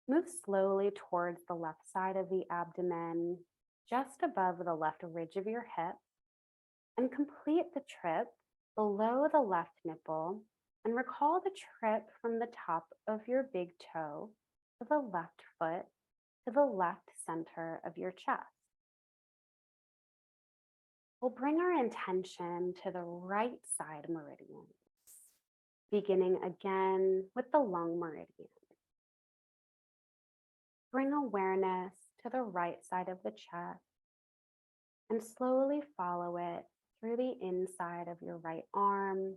Move slowly towards the left side of the abdomen, just above the left ridge of your hip, and complete the trip below the left nipple and recall the trip from the top of your big toe to the left foot to the left center of your chest. We'll bring our intention to the right side meridians, beginning again with the lung meridian. Bring awareness to the right side of the chest and slowly follow it through the inside of your right arm,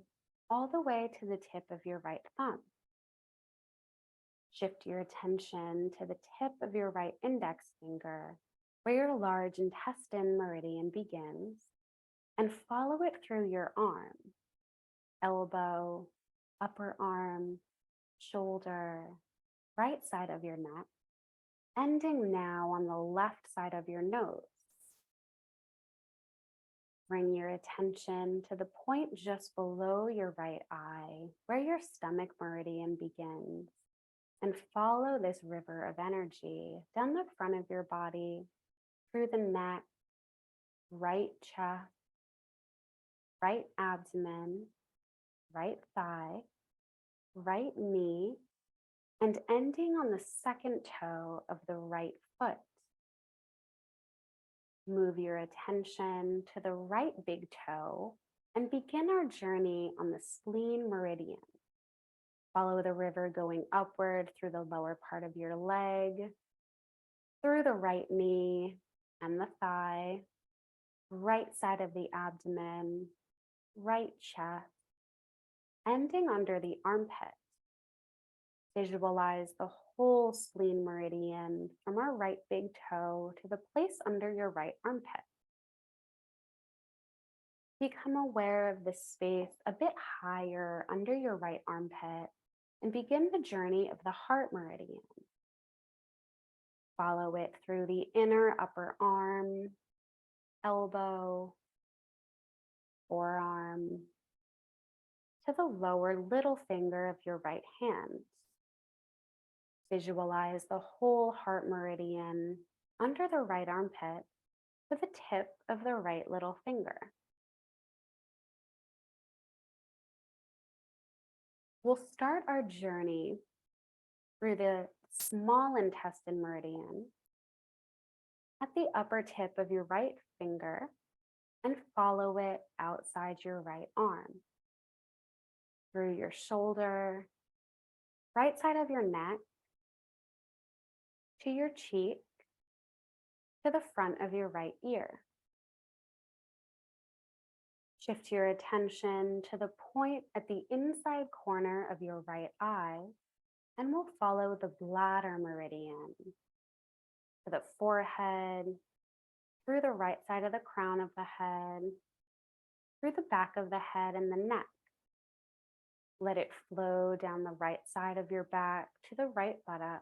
all the way to the tip of your right thumb. Shift your attention to the tip of your right index finger, where your large intestine meridian begins, and follow it through your arm, elbow, upper arm, shoulder, right side of your neck, ending now on the left side of your nose. Bring your attention to the point just below your right eye, where your stomach meridian begins, and follow this river of energy down the front of your body, through the neck, right chest, right abdomen, right thigh, right knee, and ending on the second toe of the right foot. Move your attention to the right big toe and begin our journey on the spleen meridian. Follow the river going upward through the lower part of your leg, through the right knee and the thigh, right side of the abdomen, right chest, ending under the armpit. Visualize the whole spleen meridian from our right big toe to the place under your right armpit. Become aware of the space a bit higher under your right armpit and begin the journey of the heart meridian. Follow it through the inner upper arm, elbow, forearm, to the lower little finger of your right hand. Visualize the whole heart meridian under the right armpit to the tip of the right little finger. We'll start our journey through the small intestine meridian at the upper tip of your right finger and follow it outside your right arm, through your shoulder, right side of your neck, to your cheek, to the front of your right ear. Shift your attention to the point at the inside corner of your right eye, and we'll follow the bladder meridian to the forehead, through the right side of the crown of the head, through the back of the head and the neck. Let it flow down the right side of your back to the right buttock,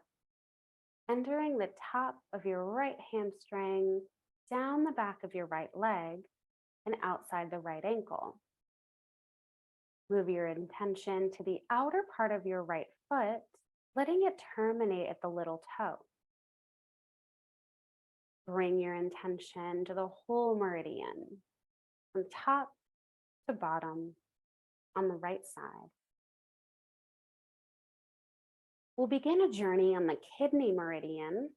entering the top of your right hamstring, down the back of your right leg, and outside the right ankle. Move your intention to the outer part of your right foot, letting it terminate at the little toe. Bring your intention to the whole meridian, from top to bottom on the right side. We'll begin a journey on the kidney meridian,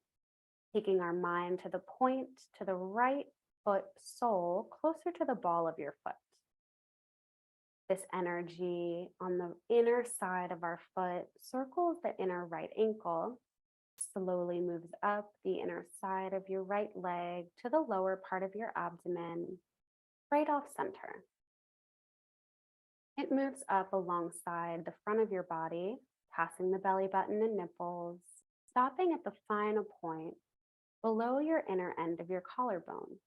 taking our mind to the point to the right foot sole, closer to the ball of your foot. This energy on the inner side of our foot circles the inner right ankle, slowly moves up the inner side of your right leg to the lower part of your abdomen, right off center. It moves up alongside the front of your body, passing the belly button and nipples, stopping at the final point below your inner end of your collarbone.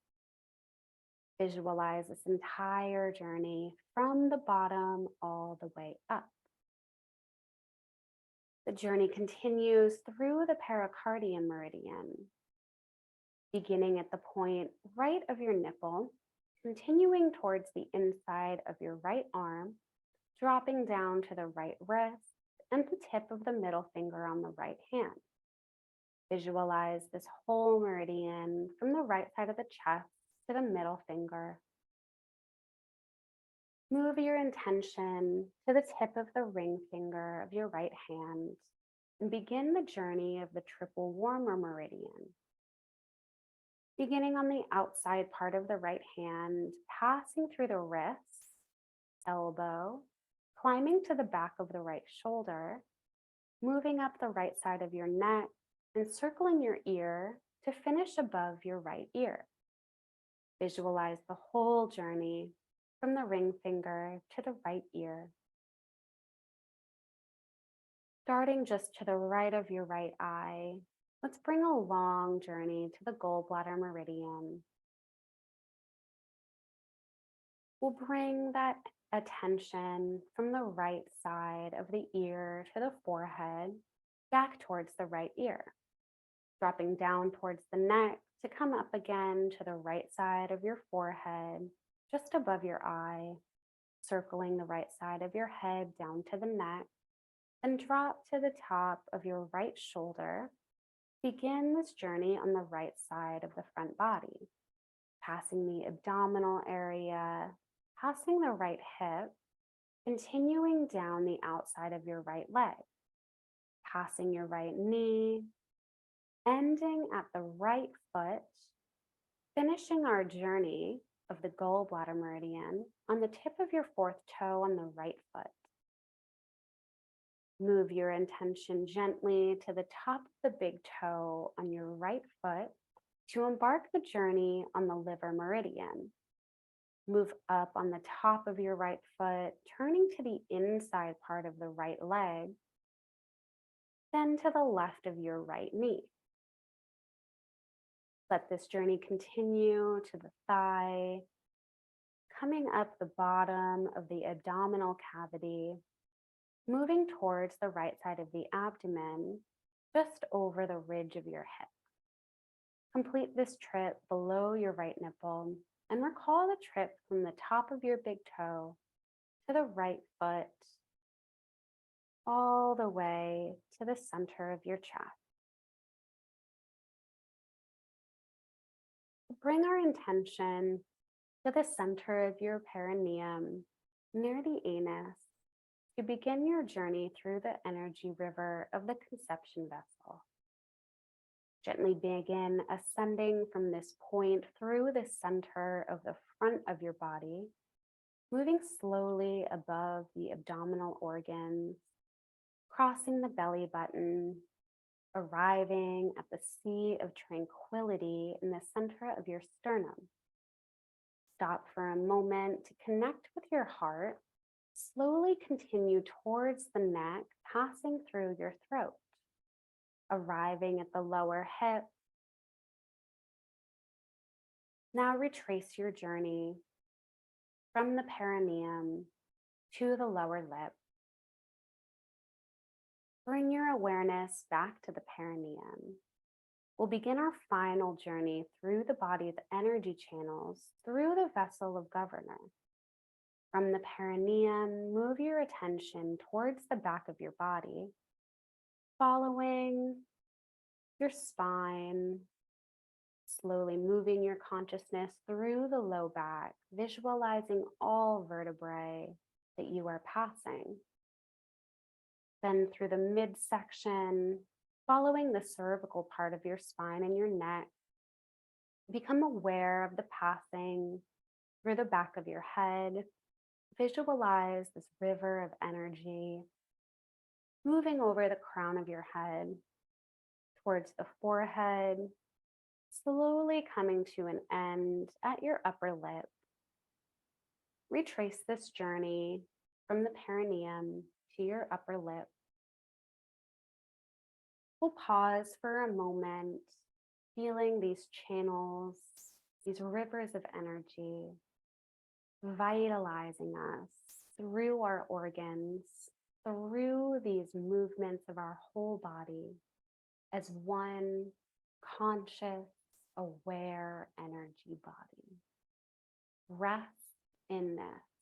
Visualize this entire journey from the bottom all the way up. The journey continues through the pericardium meridian, beginning at the point right of your nipple, continuing towards the inside of your right arm, dropping down to the right wrist and the tip of the middle finger on the right hand. Visualize this whole meridian from the right side of the chest to the middle finger. Move your intention to the tip of the ring finger of your right hand and begin the journey of the triple warmer meridian. Beginning on the outside part of the right hand, passing through the wrist, elbow, climbing to the back of the right shoulder, moving up the right side of your neck, and circling your ear to finish above your right ear. Visualize the whole journey from the ring finger to the right ear. Starting just to the right of your right eye, let's bring a long journey to the gallbladder meridian. We'll bring that attention from the right side of the ear to the forehead, back towards the right ear, dropping down towards the neck to come up again to the right side of your forehead, just above your eye, circling the right side of your head down to the neck, and drop to the top of your right shoulder. Begin this journey on the right side of the front body, passing the abdominal area, passing the right hip, continuing down the outside of your right leg, passing your right knee, ending at the right foot, finishing our journey of the gallbladder meridian on the tip of your fourth toe on the right foot. Move your intention gently to the top of the big toe on your right foot to embark the journey on the liver meridian. Move up on the top of your right foot, turning to the inside part of the right leg, then to the left of your right knee. Let this journey continue to the thigh, coming up the bottom of the abdominal cavity, moving towards the right side of the abdomen, just over the ridge of your hip. Complete this trip below your right nipple and recall the trip from the top of your big toe to the right foot, all the way to the center of your chest. Bring our intention to the center of your perineum, near the anus, to begin your journey through the energy river of the conception vessel. Gently begin ascending from this point through the center of the front of your body, moving slowly above the abdominal organs, crossing the belly button, arriving at the sea of tranquility in the center of your sternum. Stop for a moment to connect with your heart. Slowly continue towards the neck, passing through your throat, arriving at the lower hip. Now retrace your journey from the perineum to the lower lip. Bring your awareness back to the perineum. We'll begin our final journey through the body's energy channels, through the vessel of governor. From the perineum, move your attention towards the back of your body, following your spine, slowly moving your consciousness through the low back, visualizing all vertebrae that you are passing. Then through the midsection, following the cervical part of your spine and your neck, become aware of the passing through the back of your head. Visualize this river of energy moving over the crown of your head towards the forehead, slowly coming to an end at your upper lip. Retrace this journey from the perineum to your upper lip. We'll pause for a moment, feeling these channels, these rivers of energy, vitalizing us through our organs, through these movements of our whole body as one conscious, aware energy body. Rest in this.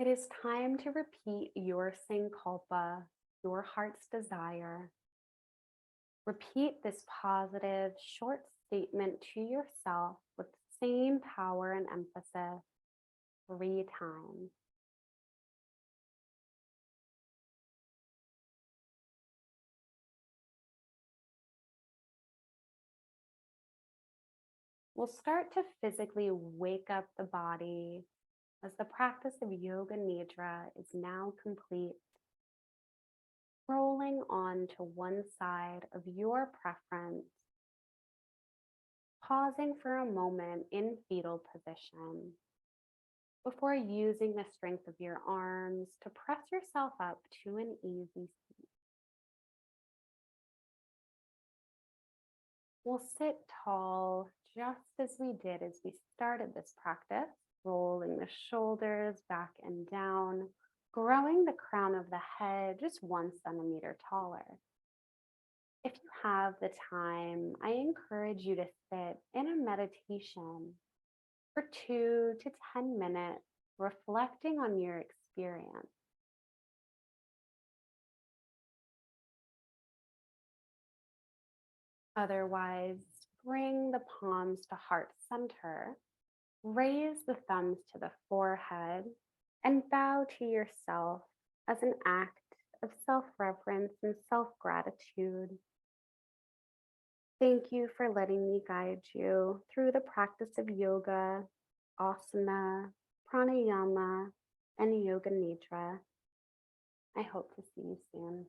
It is time to repeat your sankalpa, your heart's desire. Repeat this positive, short statement to yourself with the same power and emphasis 3 times. We'll start to physically wake up the body as the practice of Yoga Nidra is now complete. Rolling on to one side of your preference, pausing for a moment in fetal position before using the strength of your arms to press yourself up to an easy seat. We'll sit tall just as we did as we started this practice, rolling the shoulders back and down, growing the crown of the head just 1 centimeter taller. If you have the time, I encourage you to sit in a meditation for 2 to 10 minutes, reflecting on your experience. Otherwise, bring the palms to heart center, raise the thumbs to the forehead, and bow to yourself as an act of self-reverence and self-gratitude. Thank you for letting me guide you through the practice of yoga, asana, pranayama, and yoga nidra. I hope to see you soon.